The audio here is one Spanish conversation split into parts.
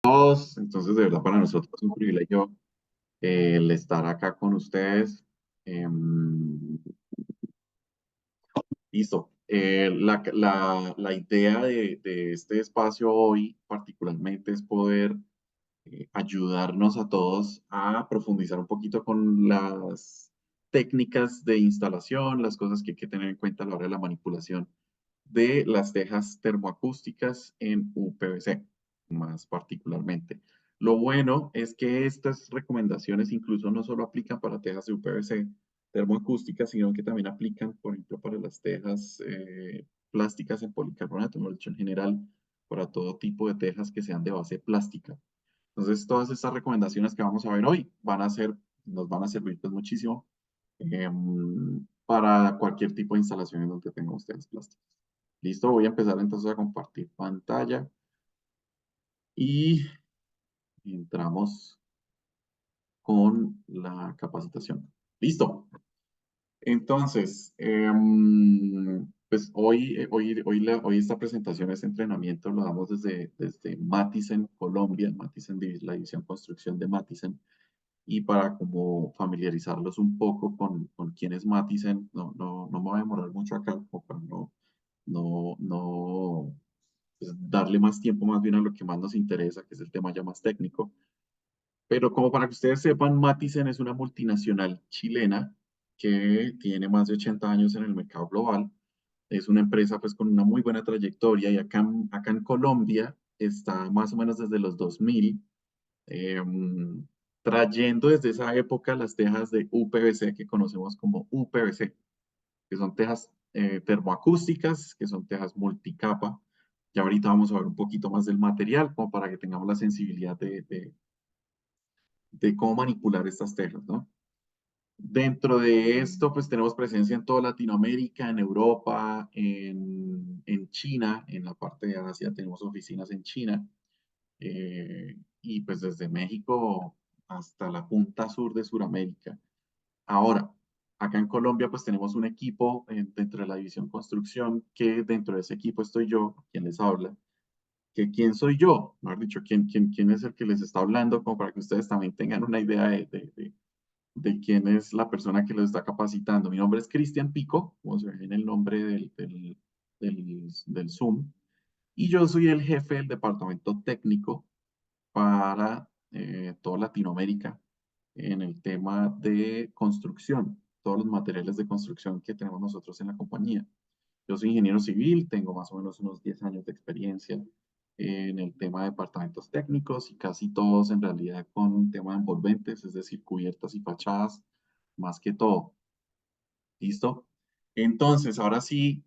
Todos. Entonces, de verdad, para nosotros es un privilegio el estar acá con ustedes. Listo. La idea de este espacio hoy particularmente es poder ayudarnos a todos a profundizar un poquito con las técnicas de instalación, las cosas que hay que tener en cuenta a la hora de la manipulación de las tejas termoacústicas en UPVC, más particularmente. Lo bueno es que estas recomendaciones incluso no solo aplican para tejas de UPVC termoacústicas, sino que también aplican, por ejemplo, para las tejas plásticas en policarbonato, mejor dicho, en general, para todo tipo de tejas que sean de base plástica. Entonces, todas estas recomendaciones que vamos a ver hoy nos van a servir pues, muchísimo para cualquier tipo de instalación en donde tengan ustedes plásticos. Listo, voy a empezar entonces a compartir pantalla y entramos con la capacitación. Listo. Entonces, pues hoy esta presentación, este entrenamiento lo damos desde Matisen, Colombia, Matisen, la división construcción de Matisen. Y para como familiarizarlos un poco con quién es Matisen, no me voy a demorar mucho acá, como para no pues, darle más tiempo más bien a lo que más nos interesa, que es el tema ya más técnico. Pero como para que ustedes sepan, Matisen es una multinacional chilena que tiene más de 80 años en el mercado global. Es una empresa pues con una muy buena trayectoria y acá en Colombia está más o menos desde los 2000 em, trayendo desde esa época las tejas de UPVC que conocemos como UPVC, que son tejas termoacústicas, que son tejas multicapa. Ya ahorita vamos a ver un poquito más del material, como para que tengamos la sensibilidad de cómo manipular estas tejas, ¿no? Dentro de esto, pues tenemos presencia en toda Latinoamérica, en Europa, en China, en la parte de Asia tenemos oficinas en China, y pues desde México hasta la punta sur de Sudamérica. Ahora, acá en Colombia pues tenemos un equipo dentro de la división construcción, que dentro de ese equipo estoy yo, quien les habla, que quién soy yo, mejor dicho, quién es el que les está hablando, como para que ustedes también tengan una idea de quién es la persona que los está capacitando. Mi nombre es Cristian Pico, como se ve en el nombre del Zoom, y yo soy el jefe del departamento técnico para toda Latinoamérica en el tema de construcción, todos los materiales de construcción que tenemos nosotros en la compañía. Yo soy ingeniero civil, tengo más o menos unos 10 años de experiencia en el tema de departamentos técnicos y casi todos en realidad con tema de envolventes, es decir, cubiertas y fachadas, más que todo. ¿Listo? Entonces, ahora sí,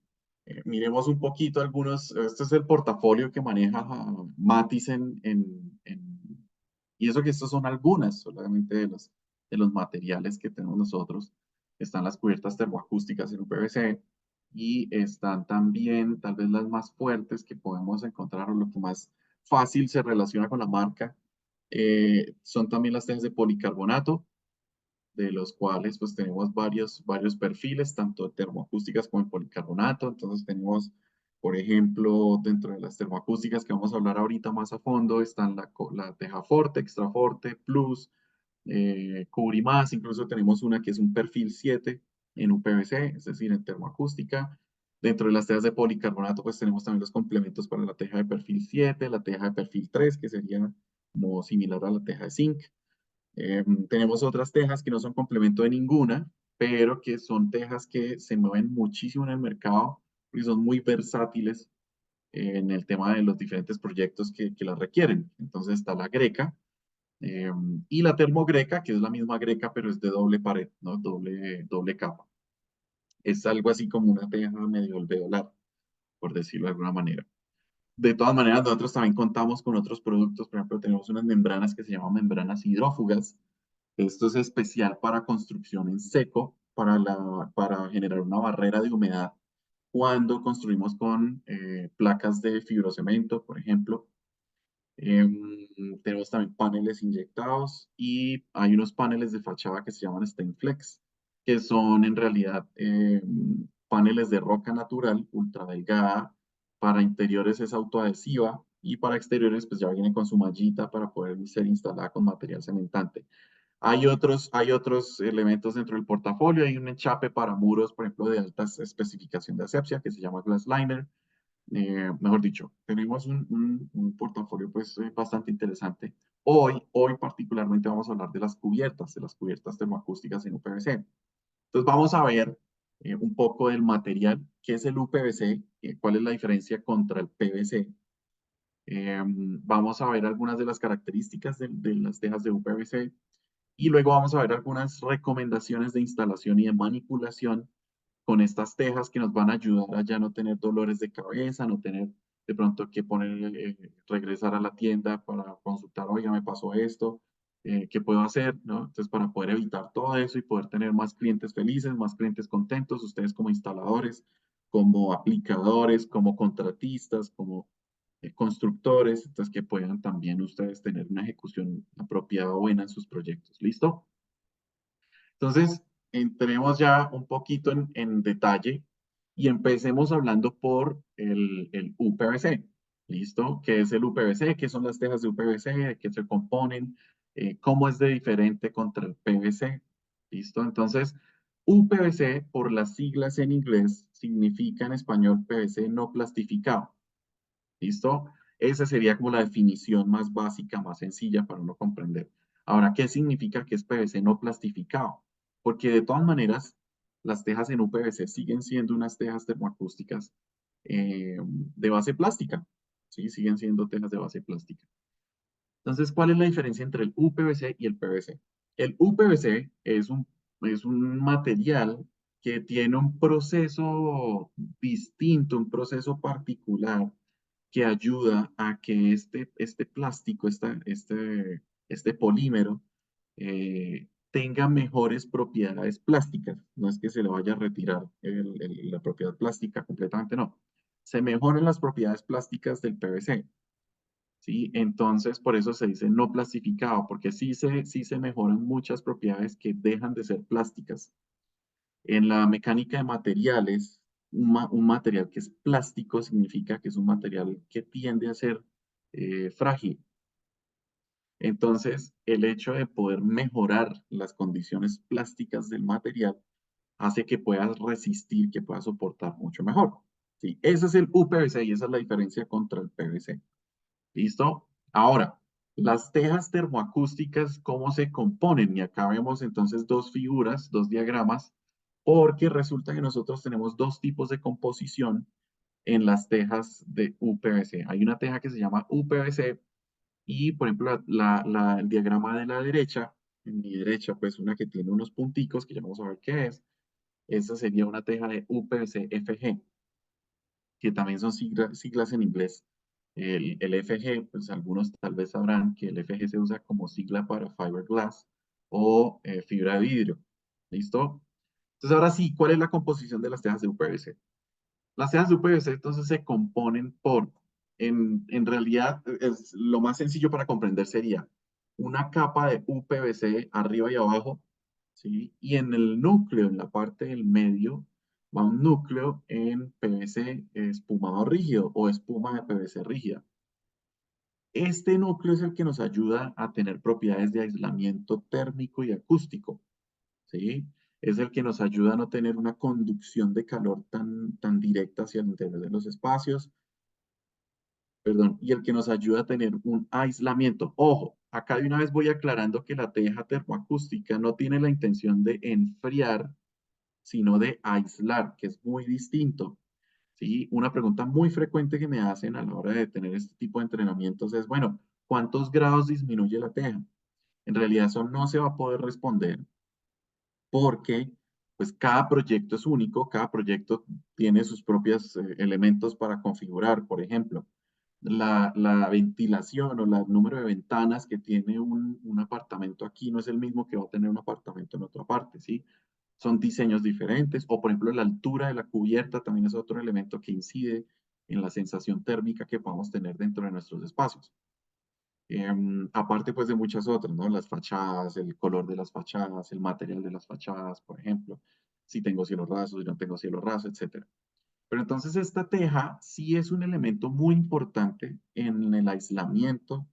miremos un poquito este es el portafolio que maneja Matis y eso que estos son algunas solamente de los materiales que tenemos nosotros. Están las cubiertas termoacústicas en UPVC y están también tal vez las más fuertes que podemos encontrar o lo que más fácil se relaciona con la marca. Son también las tejas de policarbonato, de los cuales pues tenemos varios perfiles, tanto termoacústicas como en policarbonato. Entonces tenemos, por ejemplo, dentro de las termoacústicas que vamos a hablar ahorita más a fondo, están la Teja Forte, Extra Forte, Plus, Cubrimás, incluso tenemos una que es un perfil 7 en UPVC, es decir, en termoacústica. Dentro de las tejas de policarbonato, pues tenemos también los complementos para la teja de perfil 7, la teja de perfil 3, que sería como similar a la teja de zinc. Tenemos otras tejas que no son complemento de ninguna, pero que son tejas que se mueven muchísimo en el mercado y son muy versátiles en el tema de los diferentes proyectos que las requieren. Entonces está la greca y la termogreca, que es la misma greca, pero es de doble pared, ¿no? Doble capa. Es algo así como una teja medio alveolar, por decirlo de alguna manera. De todas maneras, nosotros también contamos con otros productos. Por ejemplo, tenemos unas membranas que se llaman membranas hidrófugas. Esto es especial para construcción en seco, para generar una barrera de humedad cuando construimos con placas de fibrocemento, por ejemplo. Tenemos también paneles inyectados y hay unos paneles de fachada que se llaman Steinflex, que son en realidad paneles de roca natural, ultra delgada, para interiores es autoadhesiva y para exteriores pues ya viene con su mallita para poder ser instalada con material cementante. Hay otros elementos dentro del portafolio. Hay un enchape para muros, por ejemplo, de alta especificación de asepsia que se llama Glass Liner. Mejor dicho, tenemos un portafolio pues bastante interesante. Hoy particularmente vamos a hablar de las cubiertas termoacústicas en UPVC. Entonces vamos a ver un poco del material, qué es el UPVC, cuál es la diferencia contra el PVC. Vamos a ver algunas de las características de las tejas de UPVC y luego vamos a ver algunas recomendaciones de instalación y de manipulación con estas tejas que nos van a ayudar a ya no tener dolores de cabeza, no tener de pronto que poner, regresar a la tienda para consultar, oiga, me pasó esto, ¿qué puedo hacer? ¿No? Entonces, para poder evitar todo eso y poder tener más clientes felices, más clientes contentos, ustedes como instaladores, como aplicadores, como contratistas, como constructores, entonces que puedan también ustedes tener una ejecución apropiada o buena en sus proyectos. ¿Listo? Entonces, entremos ya un poquito en detalle y empecemos hablando por el UPVC. ¿Listo? ¿Qué es el UPVC? ¿Qué son las tejas de UPVC? ¿De qué se componen? ¿Cómo es de diferente contra el PVC? ¿Listo? Entonces, UPVC, por las siglas en inglés, significa en español PVC no plastificado. ¿Listo? Esa sería como la definición más básica, más sencilla para uno comprender. Ahora, ¿qué significa que es PVC no plastificado? Porque de todas maneras, las tejas en UPVC siguen siendo unas tejas termoacústicas de base plástica. ¿Sí? Siguen siendo tejas de base plástica. Entonces, ¿cuál es la diferencia entre el UPVC y el PVC? El UPVC es un material que tiene un proceso distinto, un proceso particular que ayuda a que este plástico, este polímero, tenga mejores propiedades plásticas. No es que se le vaya a retirar la propiedad plástica completamente, no. Se mejoran las propiedades plásticas del PVC. ¿Sí? Entonces, por eso se dice no plastificado, porque sí se mejoran muchas propiedades que dejan de ser plásticas. En la mecánica de materiales, un material que es plástico significa que es un material que tiende a ser frágil. Entonces, el hecho de poder mejorar las condiciones plásticas del material hace que pueda resistir, que pueda soportar mucho mejor. ¿Sí? Ese es el UPVC y esa es la diferencia contra el PVC. ¿Listo? Ahora, las tejas termoacústicas, ¿cómo se componen? Y acá vemos entonces dos figuras, dos diagramas, porque resulta que nosotros tenemos dos tipos de composición en las tejas de UPVC. Hay una teja que se llama UPVC y, por ejemplo, el diagrama de la derecha, en mi derecha, pues una que tiene unos punticos que ya vamos a ver qué es. Esa sería una teja de UPVC FG, que también son siglas en inglés. El FG, pues algunos tal vez sabrán que el FG se usa como sigla para fiberglass o fibra de vidrio. ¿Listo? Entonces, ahora sí, ¿cuál es la composición de las tejas de UPVC? Las tejas de UPVC entonces se componen en realidad, lo más sencillo para comprender sería una capa de UPVC arriba y abajo, ¿sí? Y en el núcleo, en la parte del medio, va un núcleo en PVC espumado rígido o espuma de PVC rígida. Este núcleo es el que nos ayuda a tener propiedades de aislamiento térmico y acústico, ¿sí? Es el que nos ayuda a no tener una conducción de calor tan directa hacia el interior de los espacios, perdón, y el que nos ayuda a tener un aislamiento. Ojo, acá de una vez voy aclarando que la teja termoacústica no tiene la intención de enfriar, sino de aislar, que es muy distinto. ¿Sí? Una pregunta muy frecuente que me hacen a la hora de tener este tipo de entrenamientos es, bueno, ¿cuántos grados disminuye la teja? En realidad eso no se va a poder responder porque pues cada proyecto es único, cada proyecto tiene sus propios elementos para configurar. Por ejemplo, la ventilación o el número de ventanas que tiene un apartamento aquí no es el mismo que va a tener un apartamento en otra parte, ¿sí? Son diseños diferentes, o por ejemplo la altura de la cubierta también es otro elemento que incide en la sensación térmica que podamos tener dentro de nuestros espacios. Aparte pues de muchas otras, ¿no? Las fachadas, el color de las fachadas, el material de las fachadas, por ejemplo, si tengo cielo raso, si no tengo cielo raso, etcétera. Pero entonces esta teja sí es un elemento muy importante en el aislamiento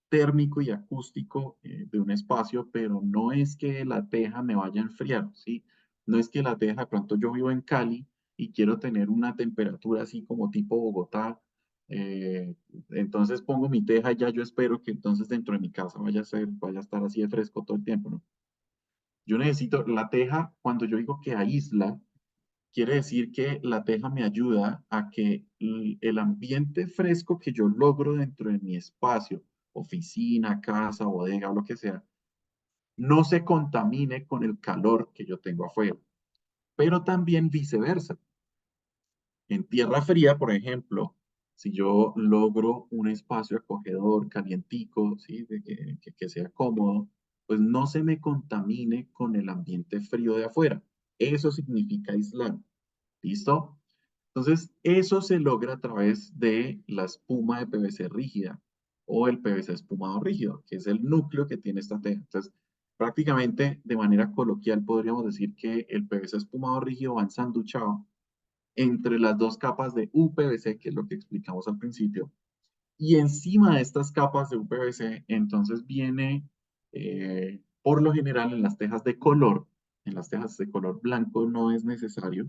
térmico y acústico de un espacio, pero no es que la teja me vaya a enfriar, ¿sí? No es que la teja, de pronto yo vivo en Cali y quiero tener una temperatura así como tipo Bogotá, eh, entonces pongo mi teja y ya yo espero que entonces dentro de mi casa vaya a estar así de fresco todo el tiempo, ¿no? Yo necesito la teja, cuando yo digo que aísla, quiere decir que la teja me ayuda a que el ambiente fresco que yo logro dentro de mi espacio, oficina, casa, bodega o lo que sea, no se contamine con el calor que yo tengo afuera. Pero también viceversa. En tierra fría, por ejemplo, si yo logro un espacio acogedor, calientico, ¿sí? Que sea cómodo, pues no se me contamine con el ambiente frío de afuera. Eso significa aislar. ¿Listo? Entonces, eso se logra a través de la espuma de PVC rígida o el PVC espumado rígido, que es el núcleo que tiene esta teja. Entonces, prácticamente de manera coloquial podríamos decir que el PVC espumado rígido va ensanduchado entre las dos capas de UPVC, que es lo que explicamos al principio, y encima de estas capas de UPVC, entonces viene, por lo general, en las tejas de color blanco no es necesario,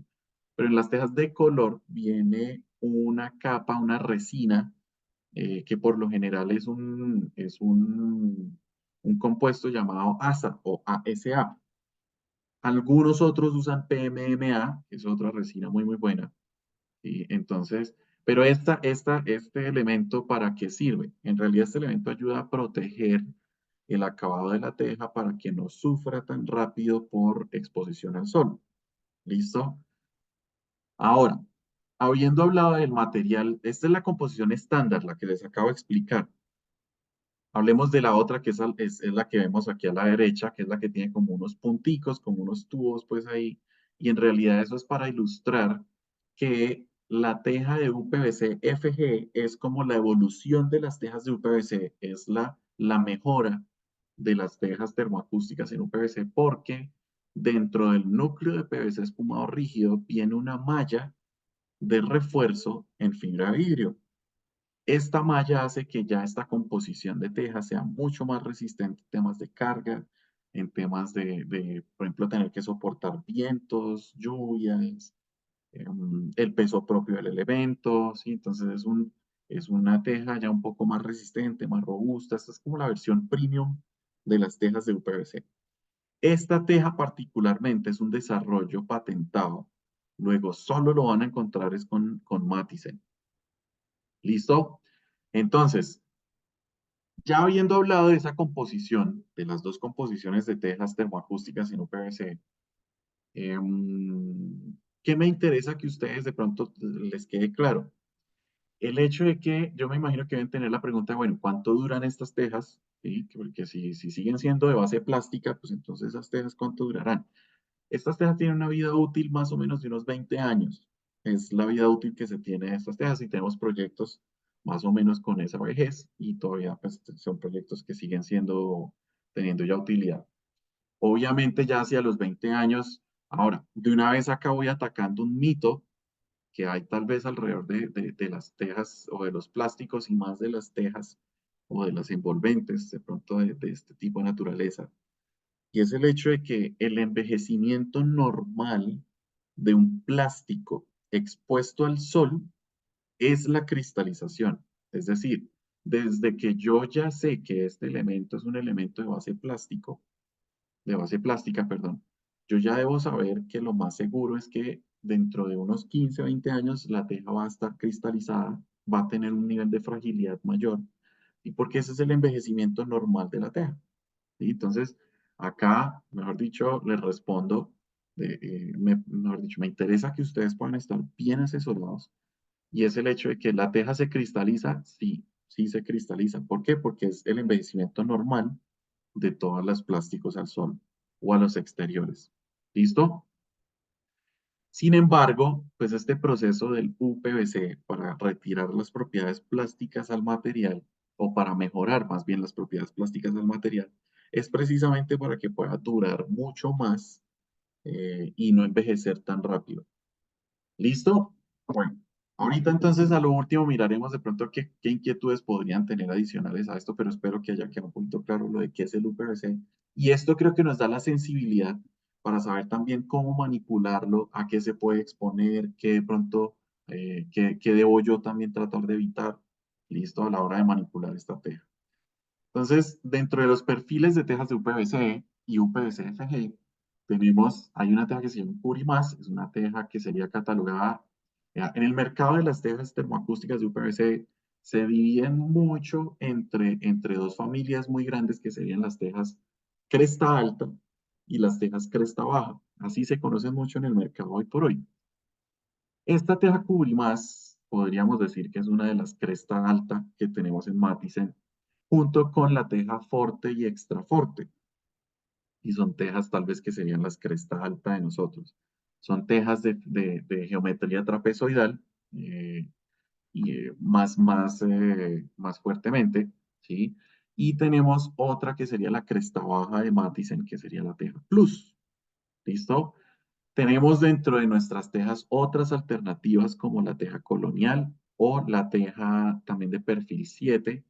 pero en las tejas de color viene una capa, una resina, que por lo general es un compuesto llamado ASA o ASA. Algunos otros usan PMMA, que es otra resina muy, muy buena. Y entonces, pero este elemento, ¿para qué sirve? En realidad, este elemento ayuda a proteger el acabado de la teja para que no sufra tan rápido por exposición al sol. ¿Listo? Ahora, habiendo hablado del material, esta es la composición estándar, la que les acabo de explicar. Hablemos de la otra, que es la que vemos aquí a la derecha, que es la que tiene como unos punticos, como unos tubos, pues ahí. Y en realidad eso es para ilustrar que la teja de UPVC FG es como la evolución de las tejas de UPVC, es la mejora de las tejas termoacústicas en UPVC, porque dentro del núcleo de PVC espumado rígido viene una malla de refuerzo en fibra de vidrio. Esta malla hace que ya esta composición de teja sea mucho más resistente en temas de carga, en temas por ejemplo, tener que soportar vientos, lluvias, el peso propio del elemento, ¿sí? Entonces es una teja ya un poco más resistente, más robusta. Esta es como la versión premium de las tejas de UPVC. Esta teja particularmente es un desarrollo patentado. Luego solo lo van a encontrar es con Matisen. ¿Listo? Entonces, ya habiendo hablado de esa composición, de las dos composiciones de tejas termoacústicas en UPVC, ¿qué me interesa que ustedes de pronto les quede claro? El hecho de que yo me imagino que deben tener la pregunta, bueno, ¿cuánto duran estas tejas? ¿Sí? Porque si siguen siendo de base plástica, pues entonces esas tejas, ¿cuánto durarán? Estas tejas tienen una vida útil más o menos de unos 20 años. Es la vida útil que se tiene de estas tejas y tenemos proyectos más o menos con esa vejez y todavía pues, son proyectos que siguen teniendo ya utilidad. Obviamente ya hacia los 20 años, ahora, de una vez acá voy atacando un mito que hay tal vez alrededor de las tejas o de los plásticos y más de las tejas o de las envolventes de pronto de este tipo de naturaleza y es el hecho de que el envejecimiento normal de un plástico expuesto al sol es la cristalización. Es decir, desde que yo ya sé que este elemento es un elemento de base plástica, perdón, yo ya debo saber que lo más seguro es que dentro de unos 15 o 20 años la teja va a estar cristalizada, va a tener un nivel de fragilidad mayor, y porque ese es el envejecimiento normal de la teja. ¿Sí? Entonces, acá, mejor dicho, les respondo, mejor dicho, me interesa que ustedes puedan estar bien asesorados y es el hecho de que la teja se cristaliza, sí, sí se cristaliza. ¿Por qué? Porque es el envejecimiento normal de todos los plásticos al sol o a los exteriores. ¿Listo? Sin embargo, pues este proceso del UPVC para retirar las propiedades plásticas al material o para mejorar más bien las propiedades plásticas del material es precisamente para que pueda durar mucho más y no envejecer tan rápido. ¿Listo? Bueno, ahorita entonces a lo último miraremos de pronto qué inquietudes podrían tener adicionales a esto, pero espero que haya quedado un poquito claro lo de qué es el UPVC. Y esto creo que nos da la sensibilidad para saber también cómo manipularlo, a qué se puede exponer, qué de pronto, qué debo yo también tratar de evitar, listo, a la hora de manipular esta teja. Entonces, dentro de los perfiles de tejas de UPVC y UPVC FG, hay una teja que se llama Curimas, es una teja que sería catalogada, en el mercado de las tejas termoacústicas de UPVC se dividen mucho entre dos familias muy grandes que serían las tejas cresta alta y las tejas cresta baja. Así se conocen mucho en el mercado hoy por hoy. Esta teja Cubrimás podríamos decir que es una de las cresta alta que tenemos en Matisen, junto con la teja Forte y Extra Forte. Y son tejas tal vez que serían las cresta alta de nosotros. Son tejas de geometría trapezoidal, eh, y más fuertemente, ¿sí? Y tenemos otra que sería la cresta baja de Matisen, que sería la teja Plus. ¿Listo? Tenemos dentro de nuestras tejas otras alternativas como la teja colonial o la teja también de perfil 7,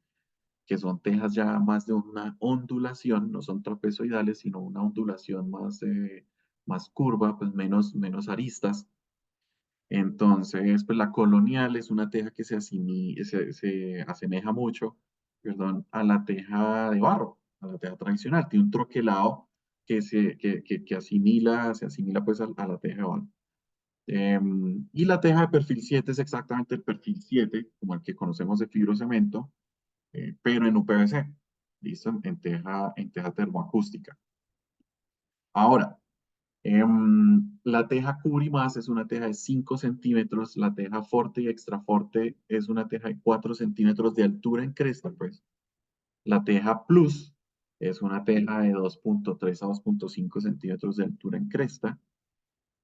que son tejas ya más de una ondulación, no son trapezoidales, sino una ondulación más curva, pues menos aristas. Entonces, pues la colonial es una teja que se asemeja mucho, perdón, a la teja de barro, a la teja tradicional. Tiene un troquelado se asimila pues a la teja de barro. Y la teja de perfil 7 es exactamente el perfil 7, como el que conocemos de fibrocemento, pero en UPVC, ¿listo? En teja termoacústica. Ahora, la teja Cubrimás es una teja de 5 centímetros, la teja Forte y Extra Forte es una teja de 4 centímetros de altura en cresta, pues. La teja Plus es una teja de 2,3 a 2,5 centímetros de altura en cresta.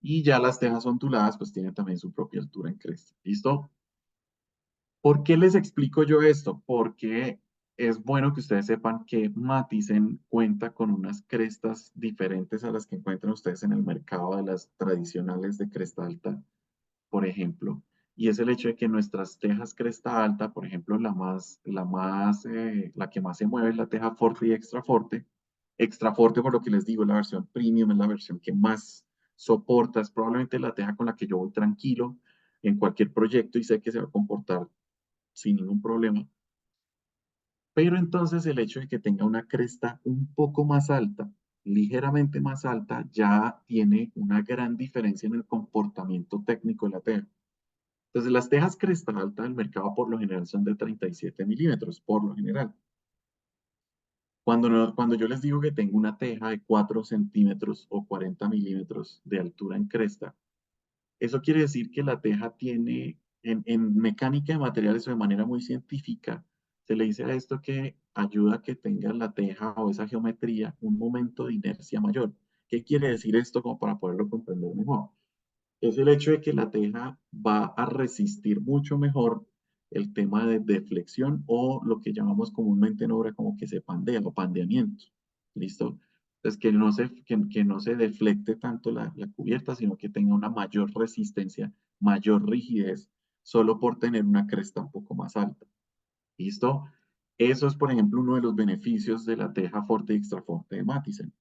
Y ya las tejas onduladas, pues tienen también su propia altura en cresta. ¿Listo? ¿Por qué les explico yo esto? Porque es bueno que ustedes sepan que Matisen cuenta con unas crestas diferentes a las que encuentran ustedes en el mercado de las tradicionales de cresta alta, por ejemplo. Y es el hecho de que nuestras tejas cresta alta, por ejemplo, la que más se mueve es la teja Forte y Extra Forte. Extra Forte, por lo que les digo, es la versión premium, es la versión que más soporta, es probablemente la teja con la que yo voy tranquilo en cualquier proyecto y sé que se va a comportar sin ningún problema. Pero entonces el hecho de que tenga una cresta un poco más alta, ligeramente más alta, ya tiene una gran diferencia en el comportamiento técnico de la teja. Entonces las tejas cresta alta del mercado por lo general son de 37 milímetros, por lo general. Cuando yo les digo que tengo una teja de 4 centímetros o 40 milímetros de altura en cresta, eso quiere decir que la teja tiene, en mecánica de materiales o de manera muy científica, se le dice a esto que ayuda a que tenga la teja o esa geometría un momento de inercia mayor. ¿Qué quiere decir esto como para poderlo comprender mejor? Es el hecho de que la teja va a resistir mucho mejor el tema de deflexión o lo que llamamos comúnmente en obra como que se pandea o pandeamiento. ¿Listo? Entonces, que no se deflecte tanto la cubierta, sino que tenga una mayor resistencia, mayor rigidez, solo por tener una cresta un poco más alta. ¿Listo? Eso es, por ejemplo, uno de los beneficios de la teja Forte y Extra Forte de Matisen.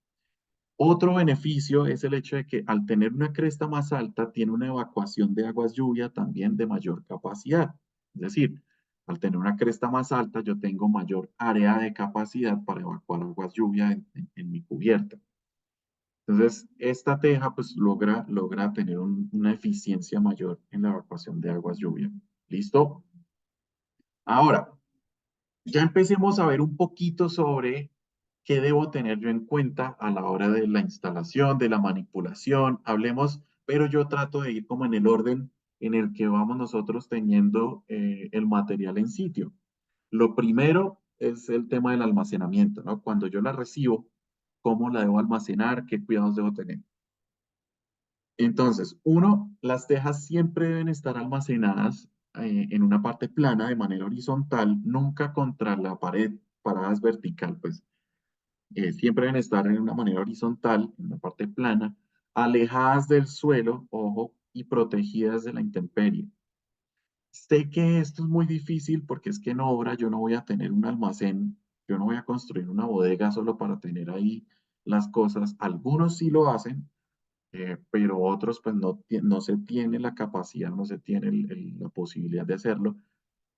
Otro beneficio es el hecho de que al tener una cresta más alta, tiene una evacuación de aguas lluvia también de mayor capacidad. Es decir, al tener una cresta más alta, yo tengo mayor área de capacidad para evacuar aguas lluvia en mi cubierta. Entonces, esta teja pues logra tener una eficiencia mayor en la evacuación de aguas lluvia. ¿Listo? Ahora, ya empecemos a ver un poquito sobre qué debo tener yo en cuenta a la hora de la instalación, de la manipulación. Hablemos, pero yo trato de ir como en el orden en el que vamos nosotros teniendo el material en sitio. Lo primero es el tema del almacenamiento, ¿no? Cuando yo la recibo, ¿cómo la debo almacenar? ¿Qué cuidados debo tener? Entonces, uno, las tejas siempre deben estar almacenadas en una parte plana de manera horizontal, nunca contra la pared, paradas vertical, pues siempre deben estar en una manera horizontal, en una parte plana, alejadas del suelo, ojo, y protegidas de la intemperie. Sé que esto es muy difícil porque es que en obra yo no voy a tener un almacén, yo no voy a construir una bodega solo para tener ahí las cosas. Algunos sí lo hacen, pero otros pues no se tiene la capacidad, no se tiene la posibilidad de hacerlo.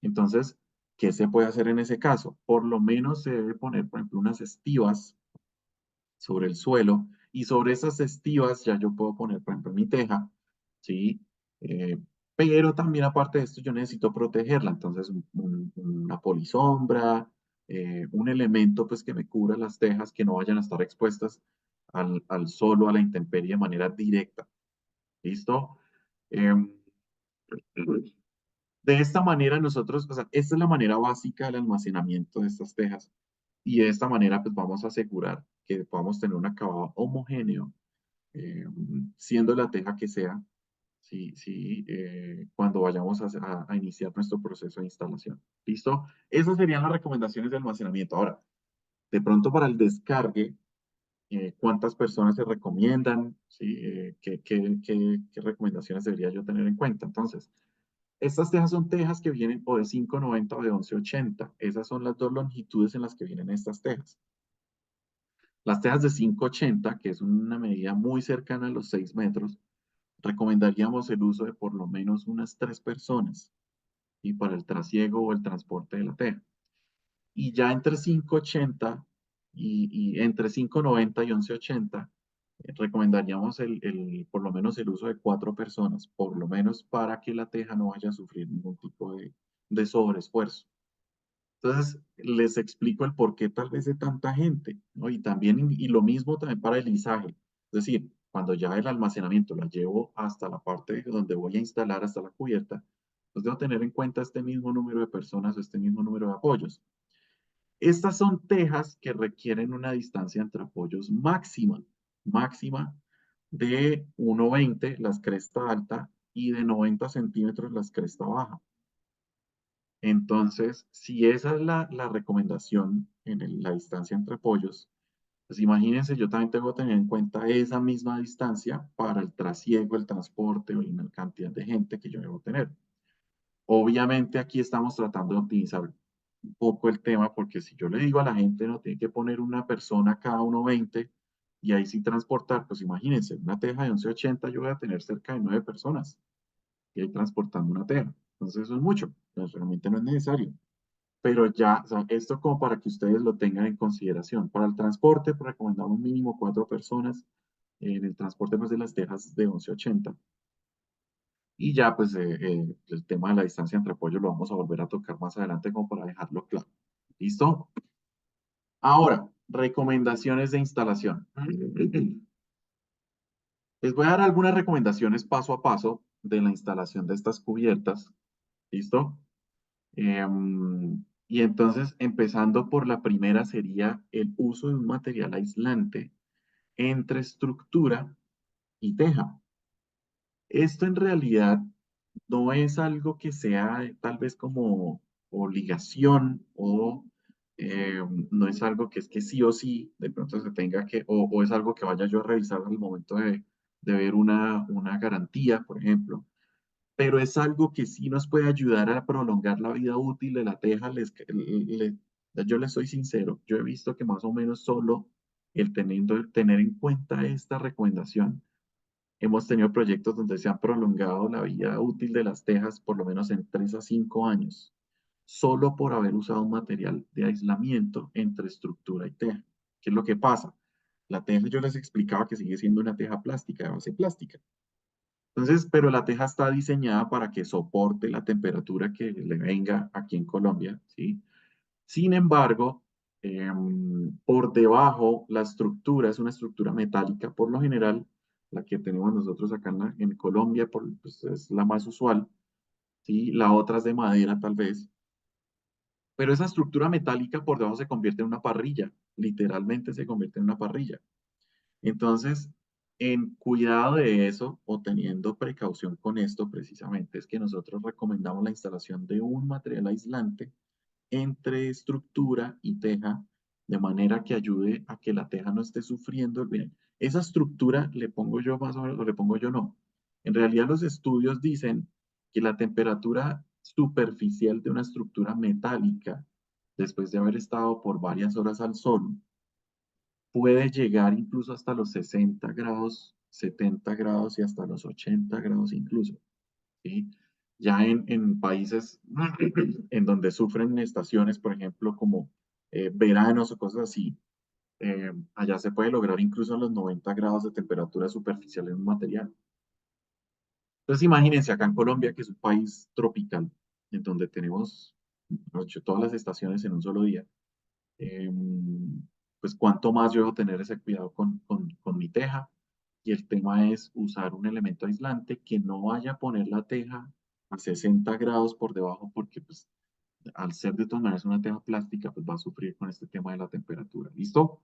Entonces, ¿qué se puede hacer en ese caso? Por lo menos se debe poner, por ejemplo, unas estivas sobre el suelo y sobre esas estivas ya yo puedo poner, por ejemplo, mi teja, ¿sí? Eh, pero también aparte de esto yo necesito protegerla, entonces una polisombra, un elemento pues que me cubra las tejas, que no vayan a estar expuestas al sol o a la intemperie de manera directa, ¿listo? Em, de esta manera nosotros, o sea, esta es la manera básica del almacenamiento de estas tejas y de esta manera pues vamos a asegurar que podamos tener un acabado homogéneo, eh, siendo la teja que sea, cuando vayamos a iniciar nuestro proceso de instalación. ¿Listo? Esas serían las recomendaciones de almacenamiento. Ahora, de pronto para el descargue, ¿cuántas personas se recomiendan? ¿Sí? ¿Qué recomendaciones debería yo tener en cuenta? Entonces, estas tejas son tejas que vienen o de 590 o de 1180. Esas son las dos longitudes en las que vienen estas tejas. Las tejas de 580, que es una medida muy cercana a los 6 metros, recomendaríamos el uso de por lo menos unas 3 personas y para el trasiego o el transporte de la teja. Y ya entre 580 y entre 590 y 1180, recomendaríamos por lo menos el uso de 4 personas, por lo menos para que la teja no vaya a sufrir ningún tipo de sobreesfuerzo. Entonces, les explico el porqué tal vez de tanta gente, ¿no? Y también, y lo mismo también para el izaje. Es decir, cuando ya el almacenamiento la llevo hasta la parte donde voy a instalar, hasta la cubierta, pues debo tener en cuenta este mismo número de personas o este mismo número de apoyos. Estas son tejas que requieren una distancia entre apoyos máxima de 1,20 las cresta alta y de 90 centímetros las cresta baja. Entonces, si esa es la recomendación en la distancia entre apoyos, pues imagínense, yo también tengo que tener en cuenta esa misma distancia para el trasiego, el transporte o la cantidad de gente que yo debo tener. Obviamente aquí estamos tratando de optimizar un poco el tema, porque si yo le digo a la gente, no tiene que poner una persona cada 1,20 y ahí sí transportar, pues imagínense, una teja de 1180 yo voy a tener cerca de 9 personas y ahí transportando una teja. Entonces eso es mucho, pues realmente no es necesario. Pero ya, o sea, esto como para que ustedes lo tengan en consideración. Para el transporte, pues, recomendamos mínimo 4 personas en el transporte pues, de las tejas de 1180. Y ya, pues, el tema de la distancia entre apoyos lo vamos a volver a tocar más adelante como para dejarlo claro. ¿Listo? Ahora, recomendaciones de instalación. Les voy a dar algunas recomendaciones paso a paso de la instalación de estas cubiertas. ¿Listo? Y entonces, empezando por la primera, sería el uso de un material aislante entre estructura y teja. Esto en realidad no es algo que sea tal vez como obligación o no es algo que es que sí o sí de pronto se tenga que, o es algo que vaya yo a revisar al momento de ver una garantía, por ejemplo, pero es algo que sí nos puede ayudar a prolongar la vida útil de la teja. Yo les soy sincero, yo he visto que más o menos solo tener en cuenta esta recomendación, hemos tenido proyectos donde se han prolongado la vida útil de las tejas por lo menos en 3 a 5 años, solo por haber usado un material de aislamiento entre estructura y teja. ¿Qué es lo que pasa? La teja yo les explicaba que sigue siendo una teja plástica, de base plástica. Entonces, pero la teja está diseñada para que soporte la temperatura que le venga aquí en Colombia, ¿sí? Sin embargo, por debajo la estructura es una estructura metálica, por lo general, la que tenemos nosotros acá en Colombia, pues es la más usual, ¿sí? La otra es de madera tal vez, pero esa estructura metálica por debajo se convierte en una parrilla, literalmente se convierte en una parrilla. Entonces, en cuidado de eso o teniendo precaución con esto, precisamente es que nosotros recomendamos la instalación de un material aislante entre estructura y teja, de manera que ayude a que la teja no esté sufriendo. Bien, esa estructura le pongo yo más o menos, o le pongo yo no. En realidad los estudios dicen que la temperatura superficial de una estructura metálica, después de haber estado por varias horas al sol, puede llegar incluso hasta los 60 grados, 70 grados y hasta los 80 grados incluso, ¿sí? Ya en países en donde sufren estaciones, por ejemplo, como veranos o cosas así, allá se puede lograr incluso los 90 grados de temperatura superficial en un material. Entonces imagínense acá en Colombia, que es un país tropical, en donde tenemos mejor dicho, todas las estaciones en un solo día, eh, pues cuánto más yo debo tener ese cuidado con mi teja. Y el tema es usar un elemento aislante que no vaya a poner la teja a 60 grados por debajo, porque pues al ser de todas maneras una teja plástica, pues va a sufrir con este tema de la temperatura. ¿Listo?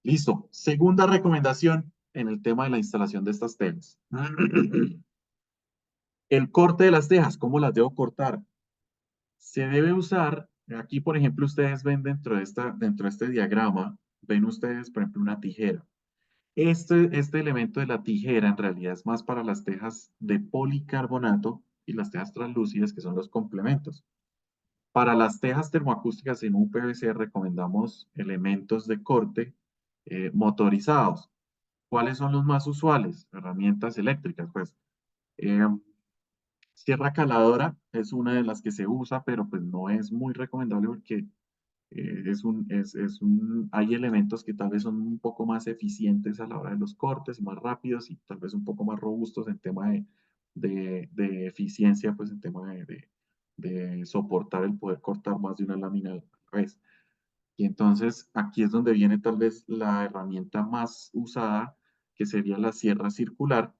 Listo. Segunda recomendación en el tema de la instalación de estas tejas. El corte de las tejas, ¿cómo las debo cortar? Se debe usar, aquí por ejemplo ustedes ven dentro de este diagrama, ven ustedes por ejemplo una tijera. Este elemento de la tijera en realidad es más para las tejas de policarbonato y las tejas translúcidas que son los complementos. Para las tejas termoacústicas en UPVC recomendamos elementos de corte motorizados. ¿Cuáles son los más usuales? Herramientas eléctricas, pues. Eh, Sierra caladora es una de las que se usa, pero pues no es muy recomendable porque hay elementos que tal vez son un poco más eficientes a la hora de los cortes, más rápidos y tal vez un poco más robustos en tema de eficiencia, pues en tema de soportar el poder cortar más de una lámina a la vez. Y entonces aquí es donde viene tal vez la herramienta más usada, que sería la sierra circular.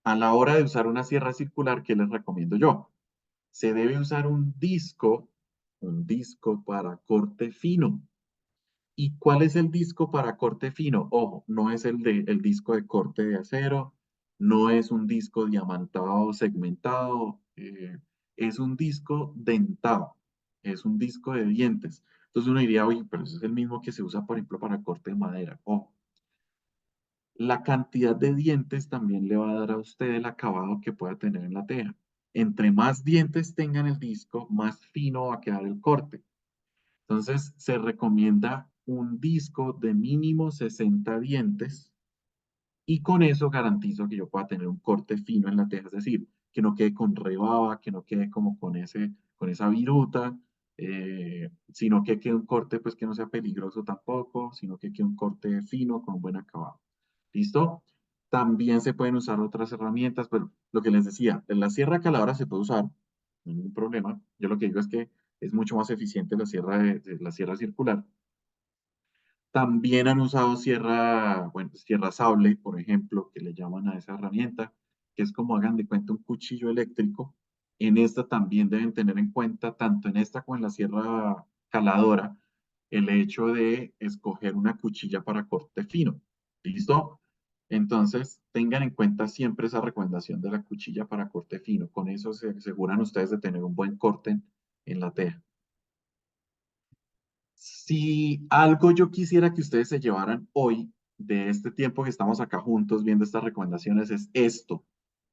A la hora de usar una sierra circular, ¿qué les recomiendo yo? Se debe usar un disco para corte fino. ¿Y cuál es el disco para corte fino? Ojo, no es el disco de corte de acero, no es un disco diamantado segmentado, es un disco dentado, es un disco de dientes. Entonces uno diría, oye, pero ese es el mismo que se usa, por ejemplo, para corte de madera. Ojo, la cantidad de dientes también le va a dar a usted el acabado que pueda tener en la teja. Entre más dientes tenga en el disco, más fino va a quedar el corte. Entonces, se recomienda un disco de mínimo 60 dientes y con eso garantizo que yo pueda tener un corte fino en la teja, es decir, que no quede con rebaba, que no quede como con esa viruta, sino que quede un corte pues que no sea peligroso tampoco, sino que quede un corte fino con un buen acabado. ¿Listo? También se pueden usar otras herramientas, pero lo que les decía, en la sierra caladora se puede usar, no hay ningún problema. Yo lo que digo es que es mucho más eficiente la sierra circular. También han usado bueno, sierra sable, por ejemplo, que le llaman a esa herramienta, que es como hagan de cuenta un cuchillo eléctrico. En esta también deben tener en cuenta, tanto en esta como en la sierra caladora, el hecho de escoger una cuchilla para corte fino. ¿Listo? Entonces, tengan en cuenta siempre esa recomendación de la cuchilla para corte fino. Con eso se aseguran ustedes de tener un buen corte en la teja. Si algo yo quisiera que ustedes se llevaran hoy de este tiempo que estamos acá juntos viendo estas recomendaciones es esto.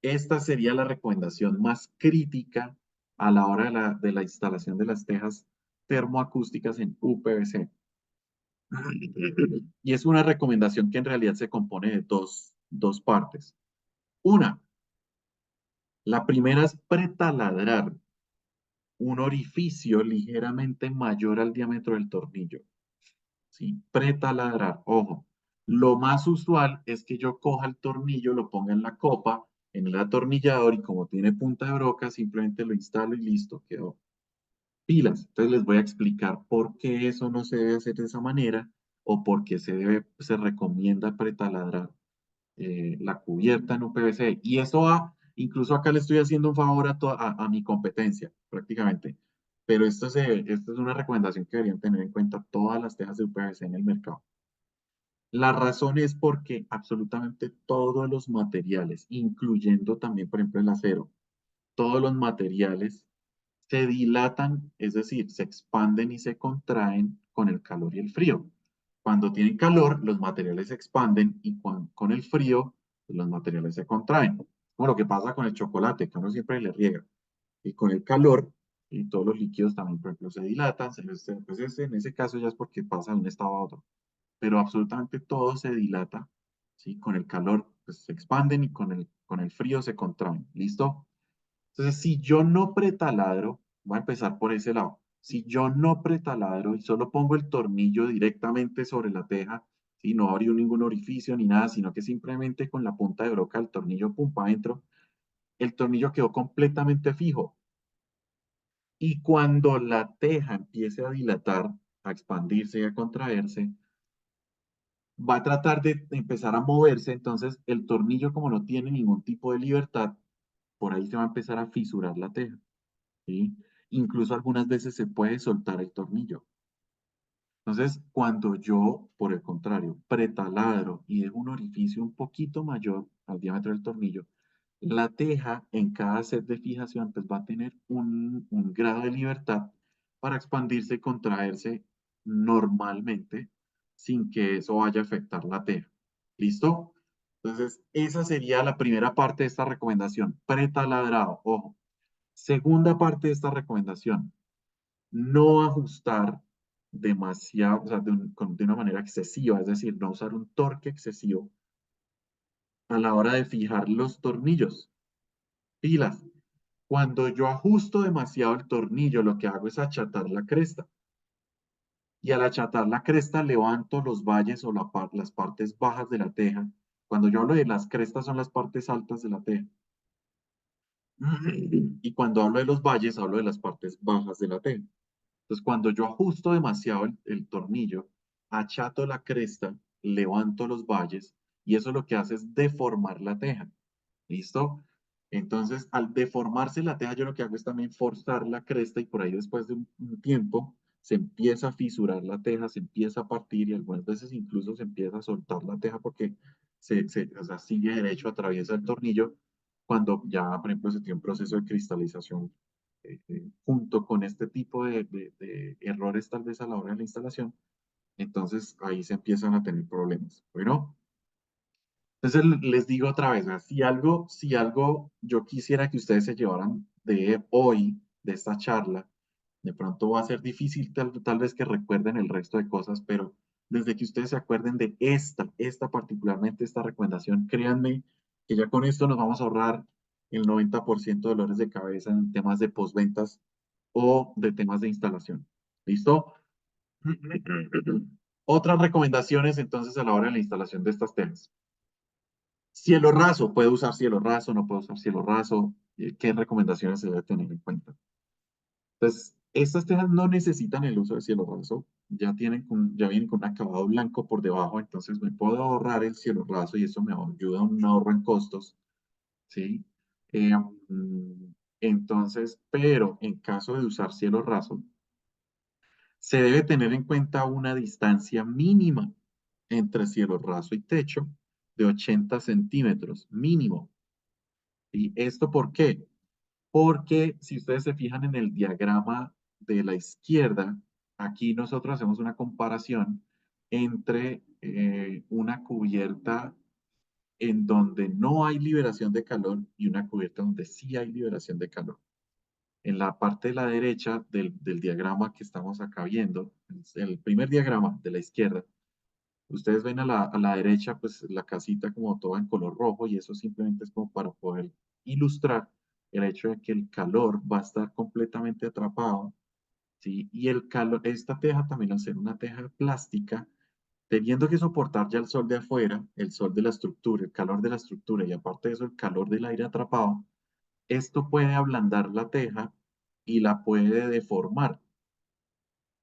Esta sería la recomendación más crítica a la hora de la instalación de las tejas termoacústicas en UPVC. Y es una recomendación que en realidad se compone de dos partes. Una, la primera es pretaladrar un orificio ligeramente mayor al diámetro del tornillo. ¿Sí? Pretaladrar, ojo. Lo más usual es que yo coja el tornillo, lo ponga en la copa, en el atornillador y como tiene punta de broca, simplemente lo instalo y listo, quedó. Pilas. Entonces les voy a explicar por qué eso no se debe hacer de esa manera o por qué se recomienda pretaladrar la cubierta en UPVC. Y eso va, incluso acá le estoy haciendo un favor a mi competencia, prácticamente. Pero esto es una recomendación que deberían tener en cuenta todas las tejas de UPVC en el mercado. La razón es porque absolutamente todos los materiales, incluyendo también, por ejemplo, el acero, todos los materiales se dilatan, es decir, se expanden y se contraen con el calor y el frío. Cuando tienen calor, los materiales se expanden y con el frío, los materiales se contraen. Como lo que pasa con el chocolate, que uno siempre le riega. Y con el calor, y todos los líquidos también, por ejemplo, se dilatan, pues en ese caso ya es porque pasa de un estado a otro. Pero absolutamente todo se dilata, ¿sí? Con el calor, pues se expanden y con el frío se contraen. ¿Listo? Entonces, si yo no pretaladro, voy a empezar por ese lado. Si yo no pretaladro y solo pongo el tornillo directamente sobre la teja, y no abrí ningún orificio ni nada, sino que simplemente con la punta de broca el tornillo pum para adentro, el tornillo quedó completamente fijo. Y cuando la teja empiece a dilatar, a expandirse y a contraerse, va a tratar de empezar a moverse, entonces el tornillo como no tiene ningún tipo de libertad, por ahí se va a empezar a fisurar la teja. ¿Sí? Incluso algunas veces se puede soltar el tornillo. Entonces, cuando yo, por el contrario, pretaladro y dejo un orificio un poquito mayor al diámetro del tornillo, la teja en cada set de fijación pues va a tener un grado de libertad para expandirse y contraerse normalmente sin que eso vaya a afectar la teja. ¿Listo? Entonces, esa sería la primera parte de esta recomendación, pretaladrado. Ojo. Segunda parte de esta recomendación, no ajustar demasiado, o sea, de una manera excesiva, es decir, no usar un torque excesivo a la hora de fijar los tornillos. Pilas. Cuando yo ajusto demasiado el tornillo, lo que hago es achatar la cresta. Y al achatar la cresta, levanto los valles o las partes bajas de la teja. Cuando yo hablo de las crestas, son las partes altas de la teja. Y cuando hablo de los valles, hablo de las partes bajas de la teja. Entonces, cuando yo ajusto demasiado el tornillo, achato la cresta, levanto los valles y eso lo que hace es deformar la teja. ¿Listo? Entonces, al deformarse la teja, yo lo que hago es también forzar la cresta y por ahí después de un tiempo se empieza a fisurar la teja, se empieza a partir y algunas veces incluso se empieza a soltar la teja porque o sea, sigue derecho, atraviesa el tornillo cuando ya, por ejemplo, se tiene un proceso de cristalización junto con este tipo de errores tal vez a la hora de la instalación, entonces ahí se empiezan a tener problemas. Bueno. Entonces les digo otra vez, ¿verdad? Si algo yo quisiera que ustedes se llevaran de hoy, de esta charla, de pronto va a ser difícil tal vez que recuerden el resto de cosas, pero desde que ustedes se acuerden de esta particularmente, esta recomendación, créanme que ya con esto nos vamos a ahorrar el 90% de dolores de cabeza en temas de postventas o de temas de instalación. ¿Listo? Otras recomendaciones entonces a la hora de la instalación de estas temas. Cielo raso, puede usar cielo raso, no puede usar cielo raso. ¿Qué recomendaciones se debe tener en cuenta? Entonces, estas tejas no necesitan el uso de cielo raso, ya vienen con un acabado blanco por debajo, entonces me puedo ahorrar el cielo raso y eso me ayuda a un ahorro en costos, ¿sí? Eh, entonces, pero en caso de usar cielo raso, se debe tener en cuenta una distancia mínima entre cielo raso y techo de 80 centímetros, mínimo. ¿Y esto por qué? Porque si ustedes se fijan en el diagrama de la izquierda, aquí nosotros hacemos una comparación entre una cubierta en donde no hay liberación de calor y una cubierta donde sí hay liberación de calor. En la parte de la derecha del diagrama que estamos acá viendo, el primer diagrama de la izquierda, ustedes ven a la derecha, pues la casita como toda en color rojo y eso simplemente es como para poder ilustrar el hecho de que el calor va a estar completamente atrapado, ¿sí? Y el calor, esta teja también al ser una teja plástica, teniendo que soportar ya el sol de afuera, el sol de la estructura, el calor de la estructura y aparte de eso el calor del aire atrapado, esto puede ablandar la teja y la puede deformar.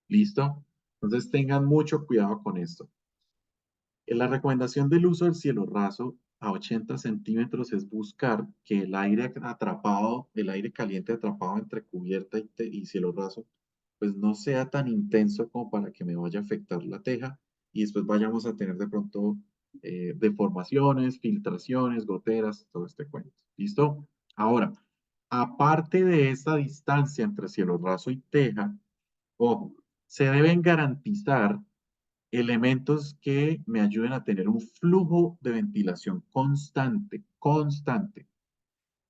¿Listo? Entonces tengan mucho cuidado con esto. La recomendación del uso del cielo raso a 80 centímetros es buscar que el aire atrapado, el aire caliente atrapado entre cubierta y cielo raso, pues no sea tan intenso como para que me vaya a afectar la teja y después vayamos a tener de pronto deformaciones, filtraciones, goteras, todo este cuento. ¿Listo? Ahora, aparte de esta distancia entre cielo raso y teja, ojo, se deben garantizar elementos que me ayuden a tener un flujo de ventilación constante, constante.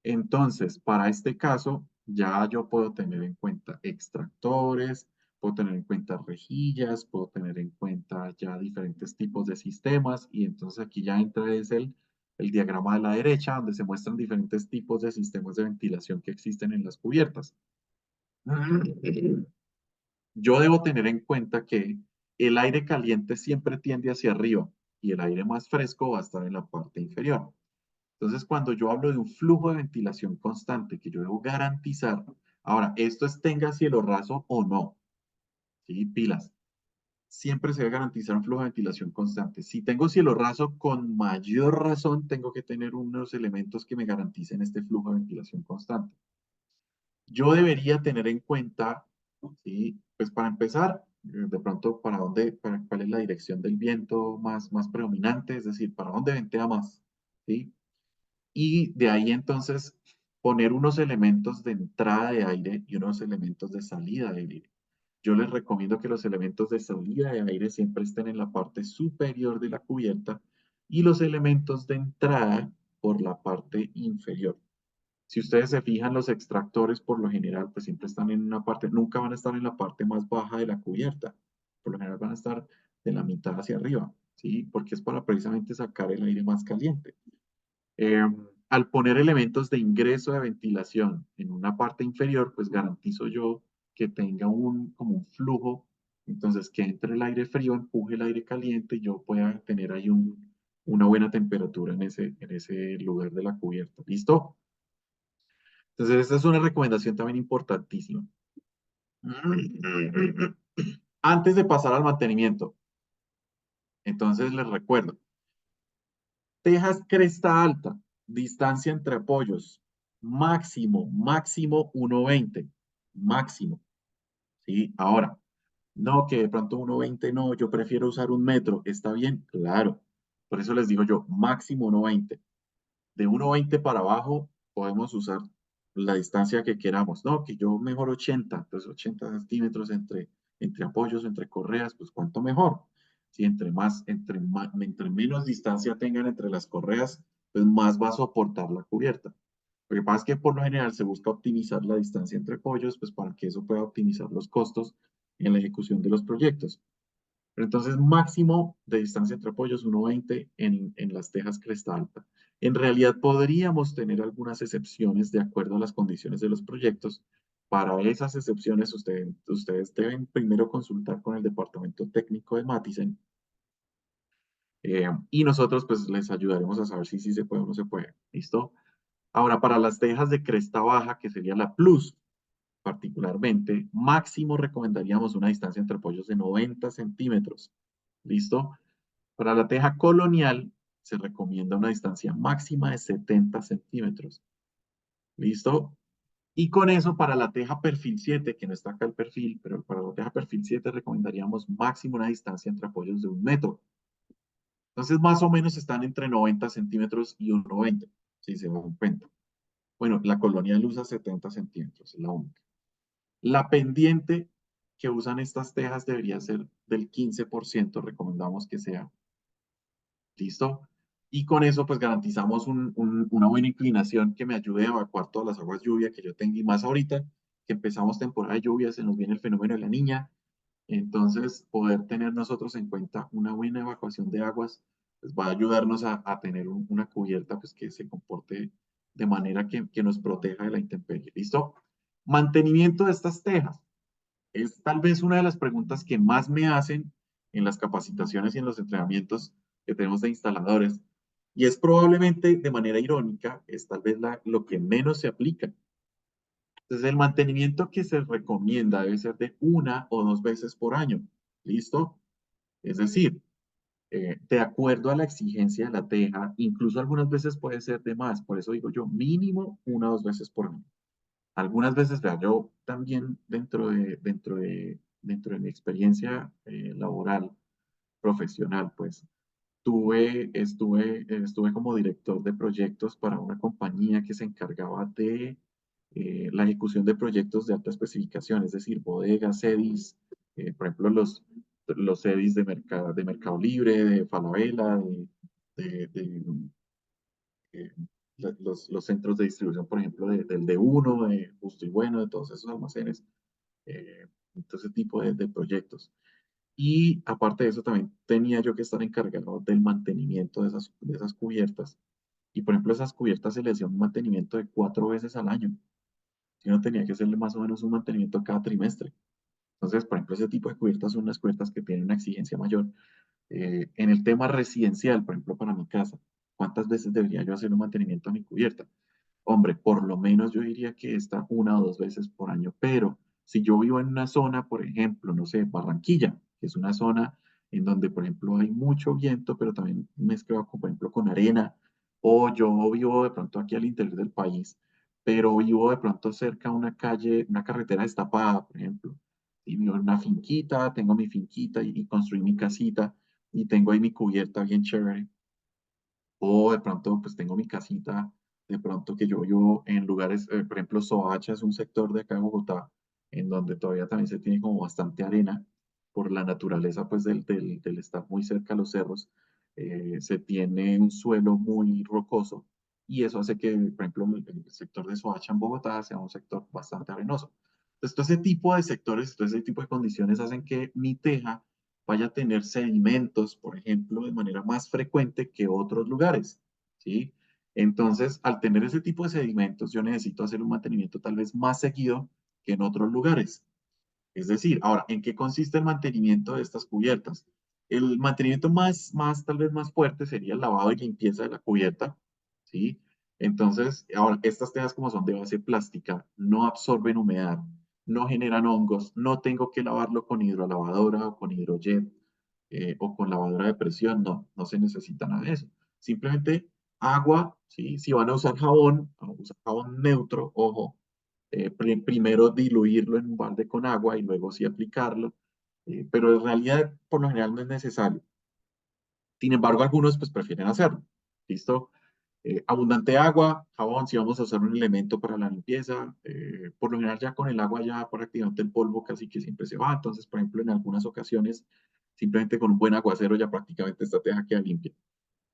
Entonces, para este caso, ya yo puedo tener en cuenta extractores, puedo tener en cuenta rejillas, puedo tener en cuenta ya diferentes tipos de sistemas y entonces aquí ya entra es el diagrama de la derecha donde se muestran diferentes tipos de sistemas de ventilación que existen en las cubiertas. Yo debo tener en cuenta que el aire caliente siempre tiende hacia arriba y el aire más fresco va a estar en la parte inferior. Entonces, cuando yo hablo de un flujo de ventilación constante que yo debo garantizar, ahora, esto es tenga cielo raso o no, ¿sí? Pilas. Siempre se debe garantizar un flujo de ventilación constante. Si tengo cielo raso, con mayor razón tengo que tener unos elementos que me garanticen este flujo de ventilación constante. Yo debería tener en cuenta, ¿sí? Pues para empezar, de pronto, ¿cuál es la dirección del viento más predominante? Es decir, ¿para dónde ventea más? ¿Sí? Y de ahí entonces poner unos elementos de entrada de aire y unos elementos de salida de aire. Yo les recomiendo que los elementos de salida de aire siempre estén en la parte superior de la cubierta y los elementos de entrada por la parte inferior. Si ustedes se fijan, los extractores por lo general pues siempre están en una parte, nunca van a estar en la parte más baja de la cubierta. Por lo general van a estar de la mitad hacia arriba, ¿sí? Porque es para precisamente sacar el aire más caliente. Eh, Al poner elementos de ingreso de ventilación en una parte inferior, pues garantizo yo que tenga como un flujo, entonces que entre el aire frío, empuje el aire caliente y yo pueda tener ahí una buena temperatura en ese lugar de la cubierta. ¿Listo? Entonces, esta es una recomendación también importantísima. Antes de pasar al mantenimiento, entonces les recuerdo, tejas cresta alta, distancia entre apoyos, máximo 1,20, máximo, ¿sí? Ahora, no que de pronto 1,20 no, yo prefiero usar 1 metro, ¿está bien? Claro, por eso les digo yo, máximo 1,20. De 1,20 para abajo podemos usar la distancia que queramos, no, que yo mejor 80, entonces 80 centímetros entre apoyos, entre correas, pues cuánto mejor. Si entre menos distancia tengan entre las correas, pues más va a soportar la cubierta. Lo que pasa es que por lo general se busca optimizar la distancia entre apoyos, pues para que eso pueda optimizar los costos en la ejecución de los proyectos. Pero entonces, máximo de distancia entre apoyos, 1,20 en las tejas cresta alta. En realidad, podríamos tener algunas excepciones de acuerdo a las condiciones de los proyectos. Para esas excepciones, ustedes deben primero consultar con el departamento técnico de Matisen y nosotros pues les ayudaremos a saber si sí se puede o no se puede. ¿Listo? Ahora, para las tejas de cresta baja, que sería la Plus, particularmente, máximo recomendaríamos una distancia entre apoyos de 90 centímetros. ¿Listo? Para la teja colonial se recomienda una distancia máxima de 70 centímetros. ¿Listo? Y con eso, para la teja perfil 7, que no está acá el perfil, pero para la teja perfil 7 recomendaríamos máximo una distancia entre apoyos de 1 metro. Entonces, más o menos están entre 90 centímetros y 1,20, si se dan cuenta. Bueno, la colonial usa 70 centímetros, es la única. La pendiente que usan estas tejas debería ser del 15%, recomendamos que sea. ¿Listo? Y con eso pues garantizamos una buena inclinación que me ayude a evacuar todas las aguas lluvia que yo tenga y más ahorita que empezamos temporada de lluvia, se nos viene el fenómeno de la niña. Entonces, poder tener nosotros en cuenta una buena evacuación de aguas pues va a ayudarnos a tener una cubierta pues que se comporte de manera que nos proteja de la intemperie. ¿Listo? Mantenimiento de estas tejas. Es tal vez una de las preguntas que más me hacen en las capacitaciones y en los entrenamientos que tenemos de instaladores. Y es probablemente de manera irónica, es tal vez lo que menos se aplica. Entonces, el mantenimiento que se recomienda debe ser de 1 o 2 veces por año. ¿Listo? Es decir, de acuerdo a la exigencia de la teja, incluso algunas veces puede ser de más. Por eso digo yo, mínimo 1 o 2 veces por año. Algunas veces, vea, yo también dentro de mi experiencia laboral, profesional, pues estuve como director de proyectos para una compañía que se encargaba de la ejecución de proyectos de alta especificación, es decir, bodegas, sedis, por ejemplo, los sedis de Mercado Libre, de Falabella, de los centros de distribución, por ejemplo, del D1, de Justo y Bueno, de todos esos almacenes, todo ese tipo de proyectos. Y aparte de eso, también tenía yo que estar encargado del mantenimiento de esas cubiertas. Y por ejemplo, esas cubiertas se le hacía un mantenimiento de 4 veces al año. Y uno tenía que hacerle más o menos un mantenimiento cada trimestre. Entonces, por ejemplo, ese tipo de cubiertas son unas cubiertas que tienen una exigencia mayor. En el tema residencial, por ejemplo, para mi casa, ¿cuántas veces debería yo hacer un mantenimiento a mi cubierta? Hombre, por lo menos yo diría que está 1 o 2 veces por año, pero si yo vivo en una zona, por ejemplo, no sé, Barranquilla, que es una zona en donde, por ejemplo, hay mucho viento, pero también mezclado, con, por ejemplo, con arena, o yo vivo de pronto aquí al interior del país, pero vivo de pronto cerca a una calle, una carretera destapada, por ejemplo, y vivo en una finquita, tengo mi finquita y construí mi casita y tengo ahí mi cubierta bien chévere, o de pronto, pues tengo mi casita, de pronto que yo vivo en lugares, por ejemplo, Soacha es un sector de acá de Bogotá, en donde todavía también se tiene como bastante arena por la naturaleza, pues del estar muy cerca a los cerros, se tiene un suelo muy rocoso y eso hace que, por ejemplo, el sector de Soacha en Bogotá sea un sector bastante arenoso. Entonces, todo ese tipo de sectores, todo ese tipo de condiciones hacen que mi teja vaya a tener sedimentos, por ejemplo, de manera más frecuente que otros lugares, ¿sí? Entonces, al tener ese tipo de sedimentos, yo necesito hacer un mantenimiento tal vez más seguido que en otros lugares. Es decir, ahora, ¿en qué consiste el mantenimiento de estas cubiertas? El mantenimiento tal vez más fuerte sería el lavado y limpieza de la cubierta, ¿sí? Entonces, ahora, estas tejas como son de base plástica, no absorben humedad, no generan hongos, no tengo que lavarlo con hidrolavadora o con hidrojet o con lavadora de presión, no, no se necesita nada de eso. Simplemente agua, ¿sí? Si van a usar jabón, a usar jabón neutro, ojo, primero diluirlo en un balde con agua y luego sí aplicarlo, pero en realidad por lo general no es necesario. Sin embargo, algunos pues prefieren hacerlo. ¿Listo? Abundante agua, jabón, si vamos a usar un elemento para la limpieza, por lo general ya con el agua ya prácticamente el polvo casi que siempre se va, entonces por ejemplo en algunas ocasiones simplemente con un buen aguacero ya prácticamente esta teja queda limpia.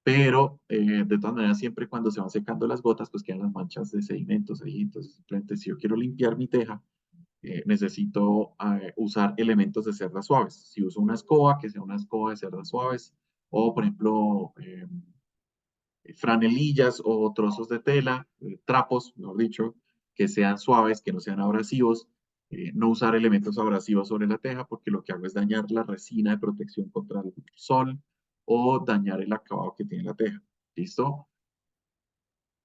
Pero de todas maneras siempre cuando se van secando las gotas pues quedan las manchas de sedimentos ahí, entonces simplemente si yo quiero limpiar mi teja, necesito usar elementos de cerdas suaves. Si uso una escoba, que sea una escoba de cerdas suaves, o por ejemplo, franelillas o trozos de tela, trapos, mejor dicho, que sean suaves, que no sean abrasivos. No usar elementos abrasivos sobre la teja porque lo que hago es dañar la resina de protección contra el sol o dañar el acabado que tiene la teja. ¿Listo?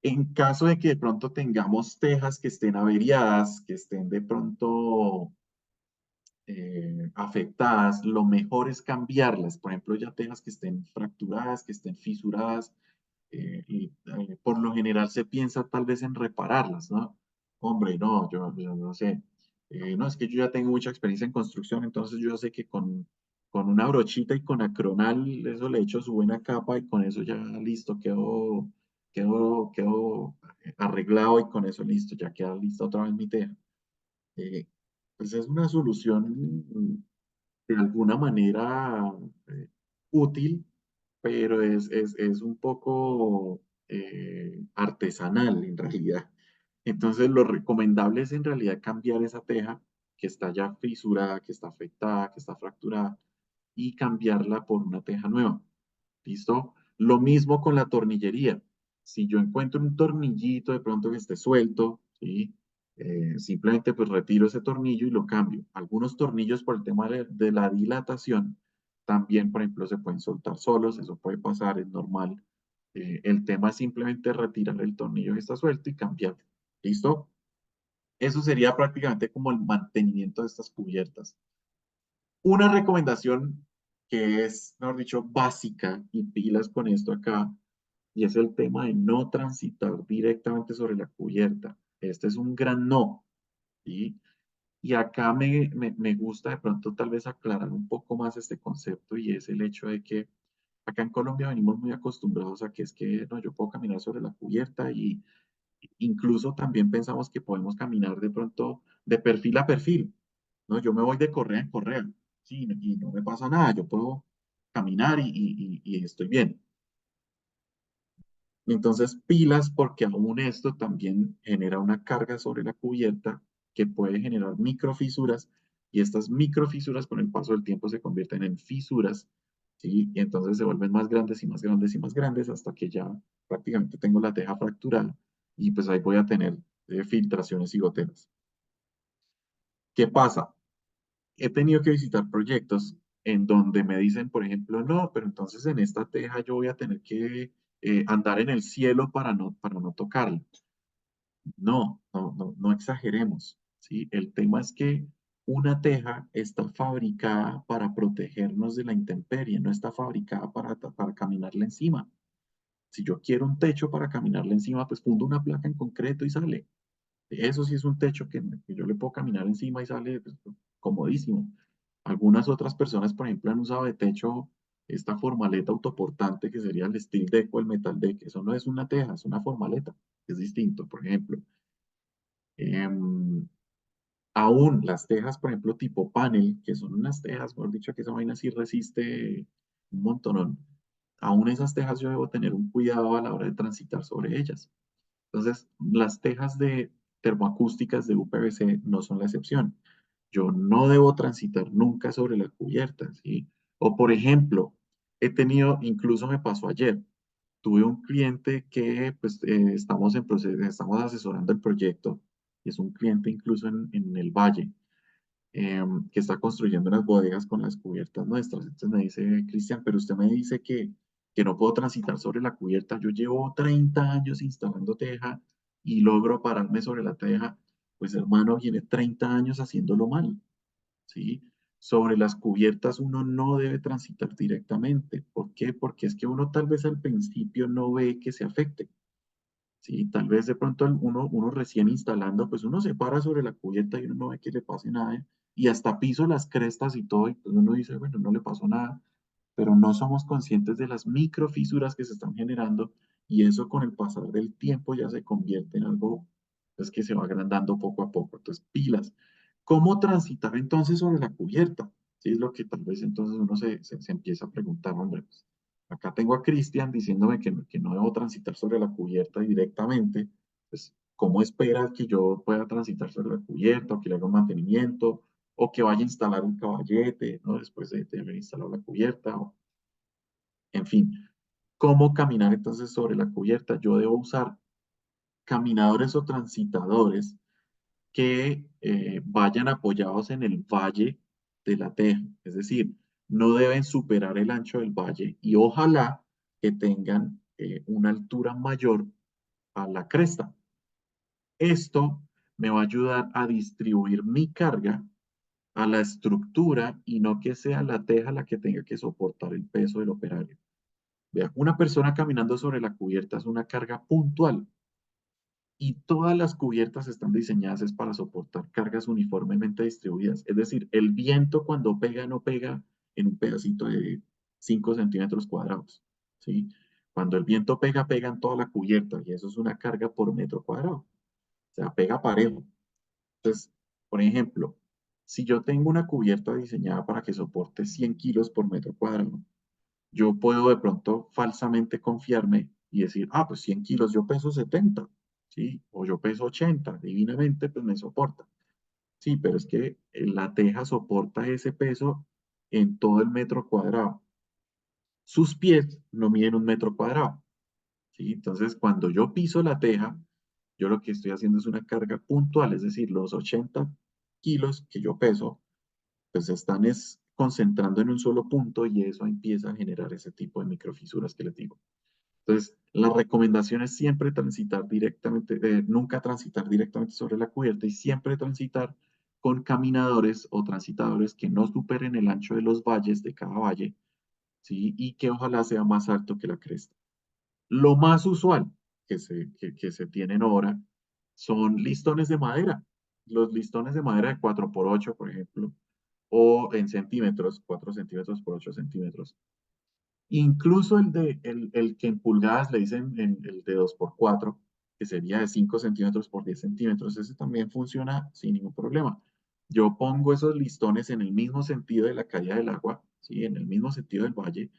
En caso de que de pronto tengamos tejas que estén averiadas, que estén de pronto afectadas, lo mejor es cambiarlas. Por ejemplo, ya tejas que estén fracturadas, que estén fisuradas, por lo general se piensa tal vez en repararlas, ¿no? Hombre, no, yo no sé. No, es que yo ya tengo mucha experiencia en construcción, entonces yo sé que con una brochita y con acronal, eso le echo su buena capa y con eso ya listo, quedó arreglado y con eso listo, ya queda lista otra vez mi teja. Eh, pues es una solución de alguna manera eh, útil, pero es un poco artesanal en realidad. Entonces, lo recomendable es en realidad cambiar esa teja que está ya fisurada, que está afectada, que está fracturada, y cambiarla por una teja nueva. ¿Listo? Lo mismo con la tornillería. Si yo encuentro un tornillito de pronto que esté suelto, ¿sí? Simplemente pues retiro ese tornillo y lo cambio. Algunos tornillos por el tema de la dilatación también, por ejemplo, se pueden soltar solos, eso puede pasar, es normal. El tema es simplemente retirar el tornillo que está suelto y cambiarlo. ¿Listo? Eso sería prácticamente como el mantenimiento de estas cubiertas. Una recomendación que es, mejor dicho, básica y pilas con esto acá, y es el tema de no transitar directamente sobre la cubierta. Este es un gran no, ¿sí? Y acá me gusta de pronto tal vez aclarar un poco más este concepto y es el hecho de que acá en Colombia venimos muy acostumbrados a que es que no, yo puedo caminar sobre la cubierta y incluso también pensamos que podemos caminar de pronto de perfil a perfil, ¿no? Yo me voy de correa en correa, sí, y no me pasa nada, yo puedo caminar y estoy bien. Entonces, pilas porque aún esto también genera una carga sobre la cubierta que puede generar microfisuras y estas microfisuras con el paso del tiempo se convierten en fisuras, ¿sí? Y entonces se vuelven más grandes y más grandes y más grandes hasta que ya prácticamente tengo la teja fracturada y pues ahí voy a tener filtraciones y goteras. ¿Qué pasa? He tenido que visitar proyectos en donde me dicen, por ejemplo, no, pero entonces en esta teja yo voy a tener que andar en el cielo para no tocarla. No exageremos, ¿sí? El tema es que una teja está fabricada para protegernos de la intemperie, no está fabricada para caminarle encima. Si yo quiero un techo para caminarle encima, pues fundo una placa en concreto y sale. Eso sí es un techo que yo le puedo caminar encima y sale pues, comodísimo. Algunas otras personas, por ejemplo, han usado de techo esta formaleta autoportante que sería el steel deck o el metal deck. Eso no es una teja, es una formaleta. Es distinto, por ejemplo. Em, Aún las tejas, por ejemplo, tipo panel, que son unas tejas, mejor dicho, que esa vaina sí resiste un montonón. Aún esas tejas yo debo tener un cuidado a la hora de transitar sobre ellas. Entonces, las tejas de termoacústicas de UPVC no son la excepción. Yo no debo transitar nunca sobre la cubierta, ¿sí? O, por ejemplo, he tenido, incluso me pasó ayer, tuve un cliente que pues estamos en proceso, estamos asesorando el proyecto, y es un cliente incluso en el Valle, que está construyendo unas bodegas con las cubiertas nuestras. Entonces me dice, Cristian, pero usted me dice que no puedo transitar sobre la cubierta. Yo llevo 30 años instalando teja y logro pararme sobre la teja. Pues hermano, viene 30 años haciéndolo mal, ¿sí? Sobre las cubiertas uno no debe transitar directamente. ¿Por qué? Porque es que uno tal vez al principio no ve que se afecte. Sí, tal vez de pronto uno recién instalando, pues uno se para sobre la cubierta y uno no ve que le pase nada, y hasta piso las crestas y todo, y pues uno dice, bueno, no le pasó nada, pero no somos conscientes de las microfisuras que se están generando, y eso con el pasar del tiempo ya se convierte en algo pues, que se va agrandando poco a poco. Entonces, pilas. ¿Cómo transitar entonces sobre la cubierta? Sí, es lo que tal vez entonces uno se empieza a preguntar, hombre, pues, acá tengo a Cristian diciéndome que no debo transitar sobre la cubierta directamente. Pues, ¿cómo espera que yo pueda transitar sobre la cubierta o que le haga un mantenimiento o que vaya a instalar un caballete, ¿no? Después de haber instalado la cubierta, o, en fin, ¿cómo caminar entonces sobre la cubierta? Yo debo usar caminadores o transitadores que vayan apoyados en el valle de la teja, es decir, no deben superar el ancho del valle y ojalá que tengan una altura mayor a la cresta. Esto me va a ayudar a distribuir mi carga a la estructura y no que sea la teja la que tenga que soportar el peso del operario. Vea, una persona caminando sobre la cubierta es una carga puntual y todas las cubiertas están diseñadas es para soportar cargas uniformemente distribuidas. Es decir, el viento cuando pega no pega en un pedacito de 5 centímetros cuadrados, ¿sí? Cuando el viento pega, pega en toda la cubierta y eso es una carga por metro cuadrado. O sea, pega parejo. Entonces, por ejemplo, si yo tengo una cubierta diseñada para que soporte 100 kilos por metro cuadrado, yo puedo de pronto falsamente confiarme y decir, ah, pues 100 kilos, yo peso 70, ¿sí? O yo peso 80, divinamente, pues me soporta. Sí, pero es que la teja soporta ese peso en todo el metro cuadrado. Sus pies no miden un metro cuadrado, ¿sí? Entonces, cuando yo piso la teja, yo lo que estoy haciendo es una carga puntual, es decir, los 80 kilos que yo peso, pues se están concentrando en un solo punto y eso empieza a generar ese tipo de microfisuras que les digo. Entonces, la recomendación es siempre transitar directamente, nunca transitar directamente sobre la cubierta y siempre transitar con caminadores o transitadores que no superen el ancho de los valles de cada valle, ¿sí? Y que ojalá sea más alto que la cresta. Lo más usual que se tienen ahora son listones de madera. Los listones de madera de 4x8, por ejemplo, o en centímetros, 4 centímetros por 8 centímetros. Incluso el que en pulgadas le dicen el de 2x4, que sería de 5 centímetros por 10 centímetros, ese también funciona sin ningún problema. Yo pongo esos listones en el mismo sentido de la caída del agua, ¿sí? En el mismo sentido del valle,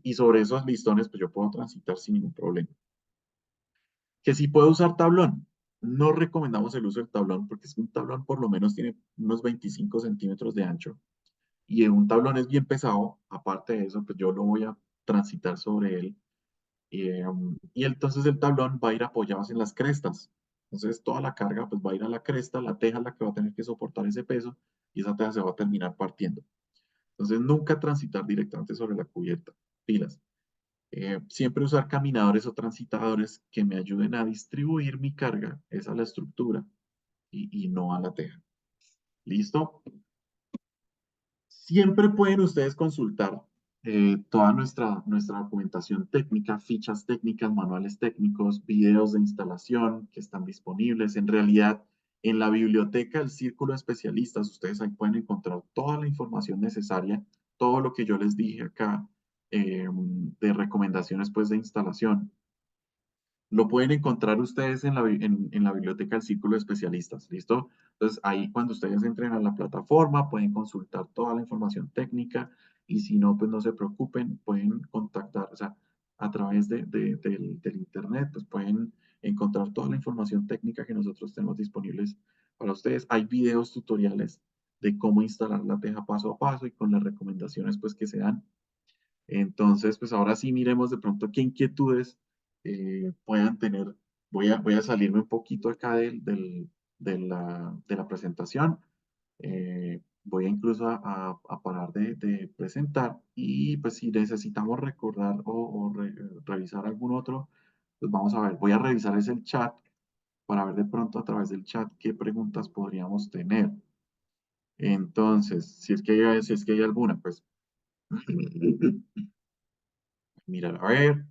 Y sobre esos listones, pues yo puedo transitar sin ningún problema. Que si puedo usar tablón. No recomendamos el uso del tablón porque es que un tablón por lo menos tiene unos 25 centímetros de ancho y un tablón es bien pesado. Aparte de eso, pues yo lo voy a transitar sobre él y entonces el tablón va a ir apoyado en las crestas. Entonces toda la carga pues va a ir a la cresta, la teja es la que va a tener que soportar ese peso y esa teja se va a terminar partiendo. Entonces nunca transitar directamente sobre la cubierta. Pilas. Siempre usar caminadores o transitadores que me ayuden a distribuir mi carga, es a la estructura y no a la teja. ¿Listo? Siempre pueden ustedes consultar toda nuestra documentación técnica, fichas técnicas, manuales técnicos, videos de instalación que están disponibles. En realidad, en la biblioteca del Círculo de Especialistas, ustedes ahí pueden encontrar toda la información necesaria, todo lo que yo les dije acá de recomendaciones pues, de instalación. Lo pueden encontrar ustedes en la biblioteca del Círculo de Especialistas, ¿listo? Entonces, ahí cuando ustedes entren a la plataforma, pueden consultar toda la información técnica y si no, pues no se preocupen, pueden contactar, o sea, a través del Internet, pues pueden encontrar toda la información técnica que nosotros tenemos disponibles para ustedes. Hay videos tutoriales de cómo instalar la teja paso a paso y con las recomendaciones, pues, que se dan. Entonces, pues ahora sí miremos de pronto qué inquietudes puedan tener. Voy a salirme un poquito acá de la presentación. Voy a incluso a parar de presentar y pues si necesitamos recordar o revisar algún otro, pues vamos a ver. Voy a revisar ese el chat para ver de pronto a través del chat qué preguntas podríamos tener. Entonces, si es que hay alguna, pues mirar, a ver.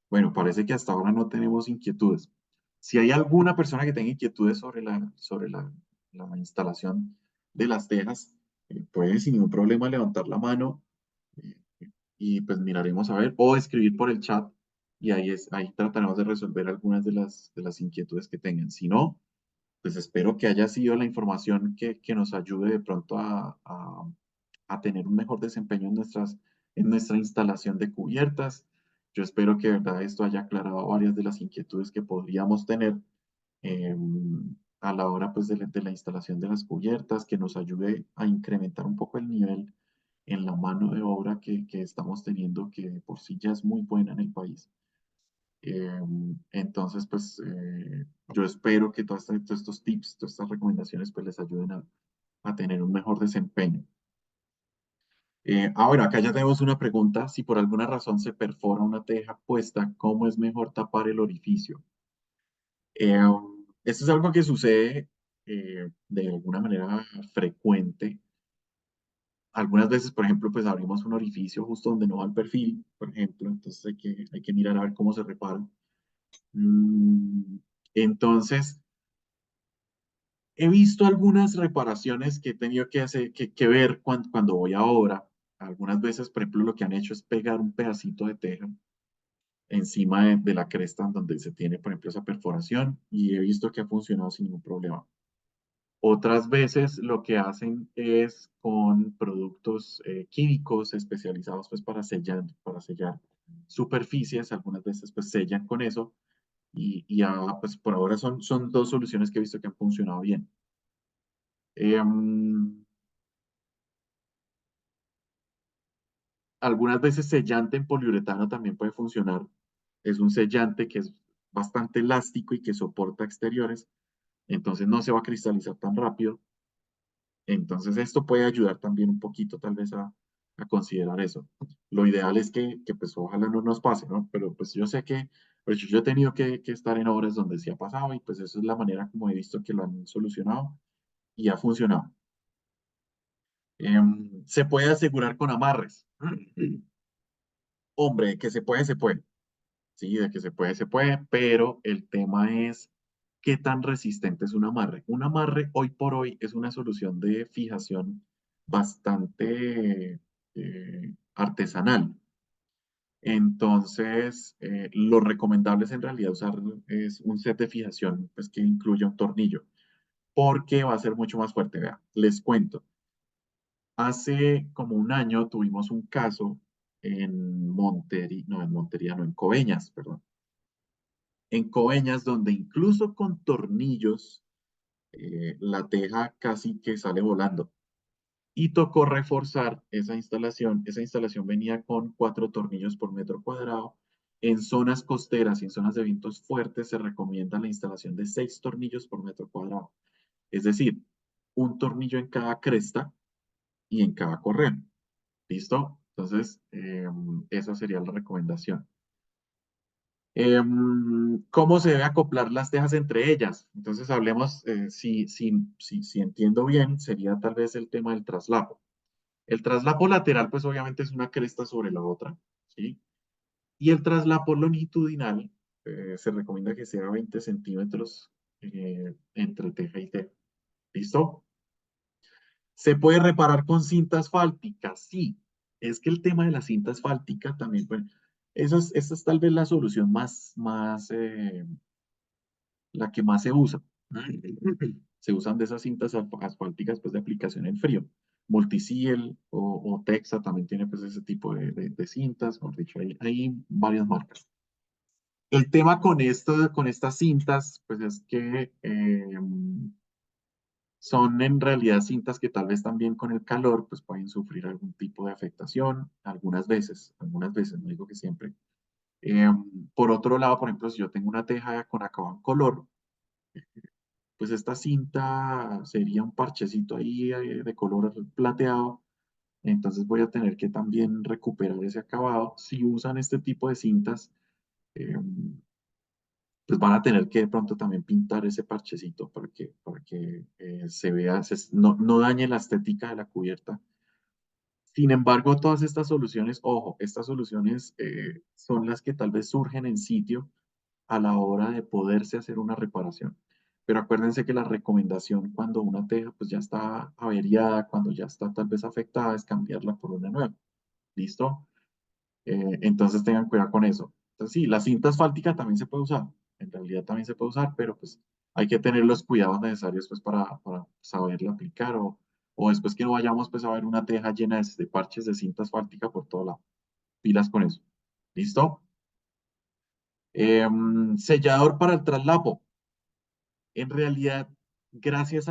Bueno, parece que hasta ahora no tenemos inquietudes. Si hay alguna persona que tenga inquietudes sobre la instalación de las tejas, puede sin ningún problema levantar la mano eh, y pues miraremos a ver, o escribir por el chat y ahí trataremos de resolver algunas de las inquietudes que tengan. Si no, pues espero que haya sido la información que nos ayude de pronto a tener un mejor desempeño en nuestra instalación de cubiertas. Yo espero que de verdad esto haya aclarado varias de las inquietudes que podríamos tener eh, a la hora pues, de la instalación de las cubiertas, que nos ayude a incrementar un poco el nivel en la mano de obra que estamos teniendo, que de por sí ya es muy buena en el país. Eh, entonces, pues yo espero que todos estos tips, todas estas recomendaciones, pues les ayuden a tener un mejor desempeño. Bueno, acá ya tenemos una pregunta. Si por alguna razón se perfora una teja puesta, ¿cómo es mejor tapar el orificio? Eh, Esto es algo que sucede de alguna manera frecuente. Algunas veces, por ejemplo, pues abrimos un orificio justo donde no va el perfil, por ejemplo, entonces hay que mirar a ver cómo se repara. Mm, entonces, he visto algunas reparaciones que he tenido que hacer, que ver cuando voy a obra. Algunas veces, por ejemplo, lo que han hecho es pegar un pedacito de teja encima de la cresta donde se tiene, por ejemplo, esa perforación y he visto que ha funcionado sin ningún problema. Otras veces lo que hacen es con productos químicos especializados pues para sellar superficies, algunas veces pues sellan con eso pues por ahora son dos soluciones que he visto que han funcionado bien. Em, Algunas veces sellante en poliuretano también puede funcionar. Es un sellante que es bastante elástico y que soporta exteriores, entonces no se va a cristalizar tan rápido. Entonces esto puede ayudar también un poquito tal vez a considerar eso. Lo ideal es que pues ojalá no nos pase, ¿no? Pero pues yo sé que, pues yo he tenido que estar en obras donde sí ha pasado y pues eso es la manera como he visto que lo han solucionado y ha funcionado. Se puede asegurar con amarres. Hombre, que se puede, se puede. Sí, de que se puede, se puede, pero el tema es qué tan resistente es un amarre. Un amarre hoy por hoy es una solución de fijación bastante artesanal. Entonces, lo recomendable es en realidad usar es un set de fijación pues, que incluya un tornillo, porque va a ser mucho más fuerte. Vea, les cuento. Hace como un año tuvimos un caso en Montería, no, en Coveñas, perdón. En Coveñas, donde incluso con tornillos, la teja casi que sale volando. Y tocó reforzar esa instalación. Esa instalación venía con 4 tornillos por metro cuadrado. En zonas costeras y en zonas de vientos fuertes se recomienda la instalación de 6 tornillos por metro cuadrado. Es decir, un tornillo en cada cresta y en cada correa. ¿Listo? Entonces, esa sería la recomendación. ¿Cómo se debe acoplar las tejas entre ellas? Entonces, hablemos, si entiendo bien, sería tal vez el tema del traslapo. El traslapo lateral, pues obviamente es una cresta sobre la otra, ¿sí? Y el traslapo longitudinal, se recomienda que sea 20 centímetros entre teja y teja. ¿Listo? ¿Se puede reparar con cinta asfáltica? Sí. Es que el tema de la cinta asfáltica también, bueno, esa es tal vez la solución la que más se usa. Se usan de esas cintas asfálticas pues, de aplicación en frío. Multisil o Texa también tiene pues, ese tipo de cintas. Mejor dicho, hay varias marcas. El tema con estas cintas, pues es que son en realidad cintas que tal vez también con el calor pues pueden sufrir algún tipo de afectación, algunas veces, no digo que siempre. Por otro lado, por ejemplo, si yo tengo una teja con acabado en color, pues esta cinta sería un parchecito ahí de color plateado, entonces voy a tener que también recuperar ese acabado. Si usan este tipo de cintas, eh, pues van a tener que de pronto también pintar ese parchecito para que se vea, no dañe la estética de la cubierta. Sin embargo, todas estas soluciones, ojo, estas soluciones son las que tal vez surgen en sitio a la hora de poderse hacer una reparación. Pero acuérdense que la recomendación cuando una teja pues ya está averiada, cuando ya está tal vez afectada, es cambiarla por una nueva. ¿Listo? Entonces tengan cuidado con eso. Entonces sí, la cinta asfáltica también se puede usar, en realidad también se puede usar, pero pues hay que tener los cuidados necesarios pues para saberla aplicar o después que no vayamos pues a ver una teja llena de parches de cinta asfáltica por todo lado. Pilas con eso. ¿Listo? Sellador para el traslapo. En realidad, gracias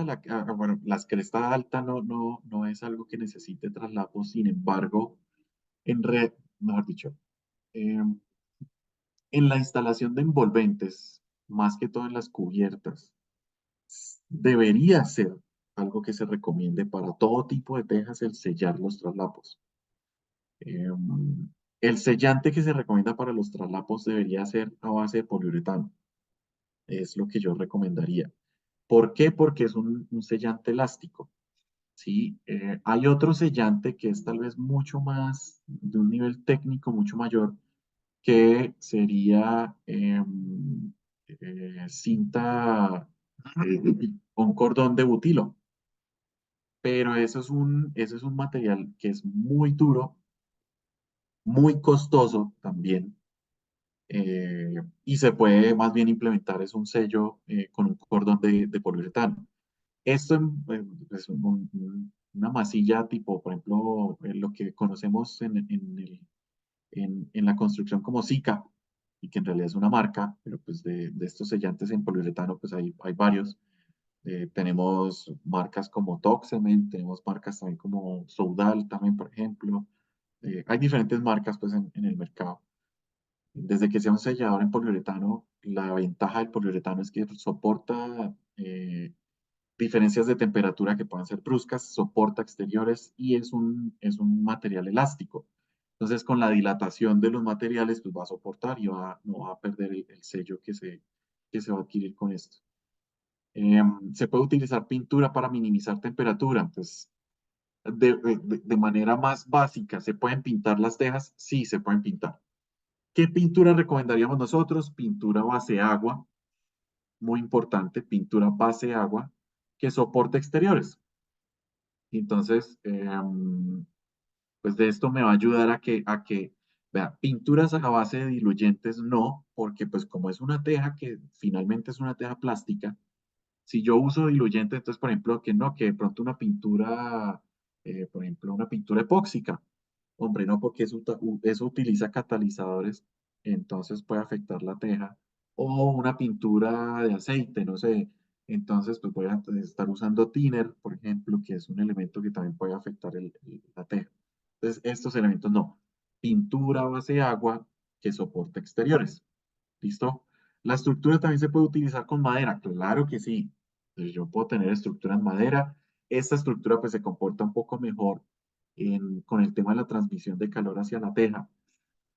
bueno, las crestas altas no es algo que necesite traslapo, sin embargo, mejor dicho, em, en la instalación de envolventes, más que todo en las cubiertas, debería ser algo que se recomiende para todo tipo de tejas el sellar los traslapos. El sellante que se recomienda para los traslapos debería ser a base de poliuretano. Es lo que yo recomendaría. ¿Por qué? Porque es un sellante elástico. ¿Sí? Hay otro sellante que es tal vez mucho más, de un nivel técnico mucho mayor, que sería cinta con cordón de butilo. Pero eso es un material que es muy duro, muy costoso también, y se puede más bien implementar es un sello con un cordón de poliuretano. Esto es una masilla tipo, por ejemplo, lo que conocemos en la construcción como Sika, y que en realidad es una marca, pero pues de estos sellantes en poliuretano, pues hay varios. Tenemos marcas como Toxement, tenemos marcas también como Soudal, también, por ejemplo. Hay diferentes marcas pues en el mercado. Desde que sea un sellador en poliuretano, la ventaja del poliuretano es que soporta diferencias de temperatura que puedan ser bruscas, soporta exteriores y es un material elástico. Entonces, con la dilatación de los materiales, pues va a soportar y no va a perder el sello que se va a adquirir con esto. Se puede utilizar pintura para minimizar temperatura. Pues, de manera más básica, ¿se pueden pintar las tejas? Sí, se pueden pintar. ¿Qué pintura recomendaríamos nosotros? Pintura base agua, muy importante, pintura base agua que soporte exteriores. Y entonces, pues de esto me va a ayudar vea, pinturas a base de diluyentes no, porque pues como es una teja que finalmente es una teja plástica, si yo uso diluyente, entonces por ejemplo que no, que de pronto una pintura por ejemplo, una pintura epóxica. Hombre, no, porque eso utiliza catalizadores, entonces puede afectar la teja. O una pintura de aceite, no sé. Entonces, pues voy a estar usando thinner, por ejemplo, que es un elemento que también puede afectar la teja. Entonces, estos elementos no. Pintura a base de agua que soporte exteriores. ¿Listo? La estructura también se puede utilizar con madera. Claro que sí. Entonces, yo puedo tener estructura en madera. Esta estructura pues se comporta un poco mejor con el tema de la transmisión de calor hacia la teja.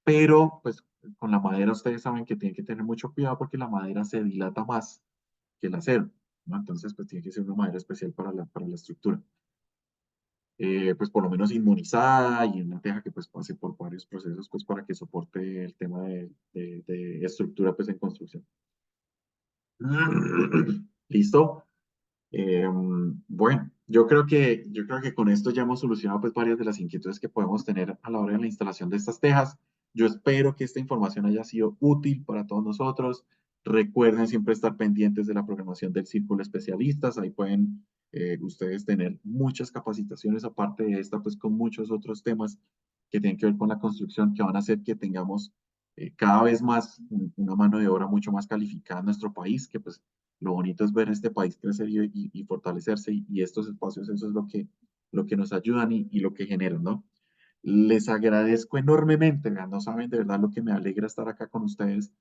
Pero pues con la madera ustedes saben que tienen que tener mucho cuidado porque la madera se dilata más que el acero, ¿no? Entonces pues tiene que ser una madera especial para la estructura. Pues por lo menos inmunizada y una teja que pues pase por varios procesos pues para que soporte el tema de estructura pues en construcción. ¿Listo? Bueno, yo creo que con esto ya hemos solucionado pues varias de las inquietudes que podemos tener a la hora de la instalación de estas tejas. Yo espero que esta información haya sido útil para todos nosotros. Recuerden siempre estar pendientes de la programación del Círculo de Especialistas. Ahí pueden ustedes tener muchas capacitaciones aparte de esta, pues con muchos otros temas que tienen que ver con la construcción que van a hacer que tengamos cada vez más una mano de obra mucho más calificada en nuestro país, que pues lo bonito es ver este país crecer y fortalecerse y estos espacios, eso es lo que nos ayudan y lo que generan, ¿no? Les agradezco enormemente, vean, no saben de verdad lo que me alegra estar acá con ustedes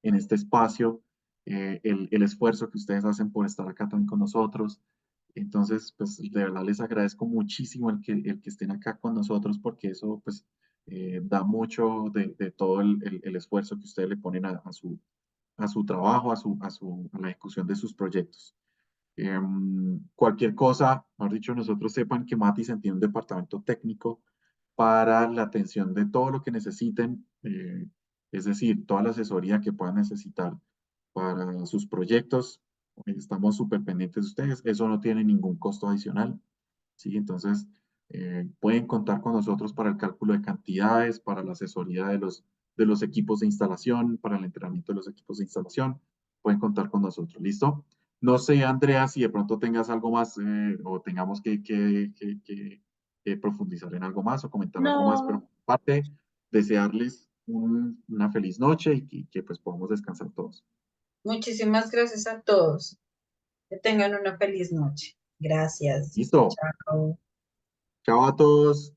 en este espacio, el esfuerzo que ustedes hacen por estar acá también con nosotros. Entonces, pues de verdad les agradezco muchísimo el que estén acá con nosotros porque eso pues da mucho de todo el esfuerzo que ustedes le ponen a su trabajo, a la ejecución de sus proyectos. Cualquier cosa, mejor dicho, nosotros sepan que Matis tiene un departamento técnico para la atención de todo lo que necesiten, es decir, toda la asesoría que puedan necesitar para sus proyectos. Estamos súper pendientes de ustedes, eso no tiene ningún costo adicional, ¿sí? Entonces, pueden contar con nosotros para el cálculo de cantidades, para la asesoría de los equipos de instalación, para el entrenamiento de los equipos de instalación, pueden contar con nosotros, ¿listo? No sé, Andrea, si de pronto tengas algo más o tengamos que profundizar en algo más o comentar algo más, pero No, aparte, desearles una feliz noche y que pues podamos descansar todos. muchísimas gracias a todos. Que tengan una feliz noche. Gracias. ¿Listo? Chao. Chao a todos.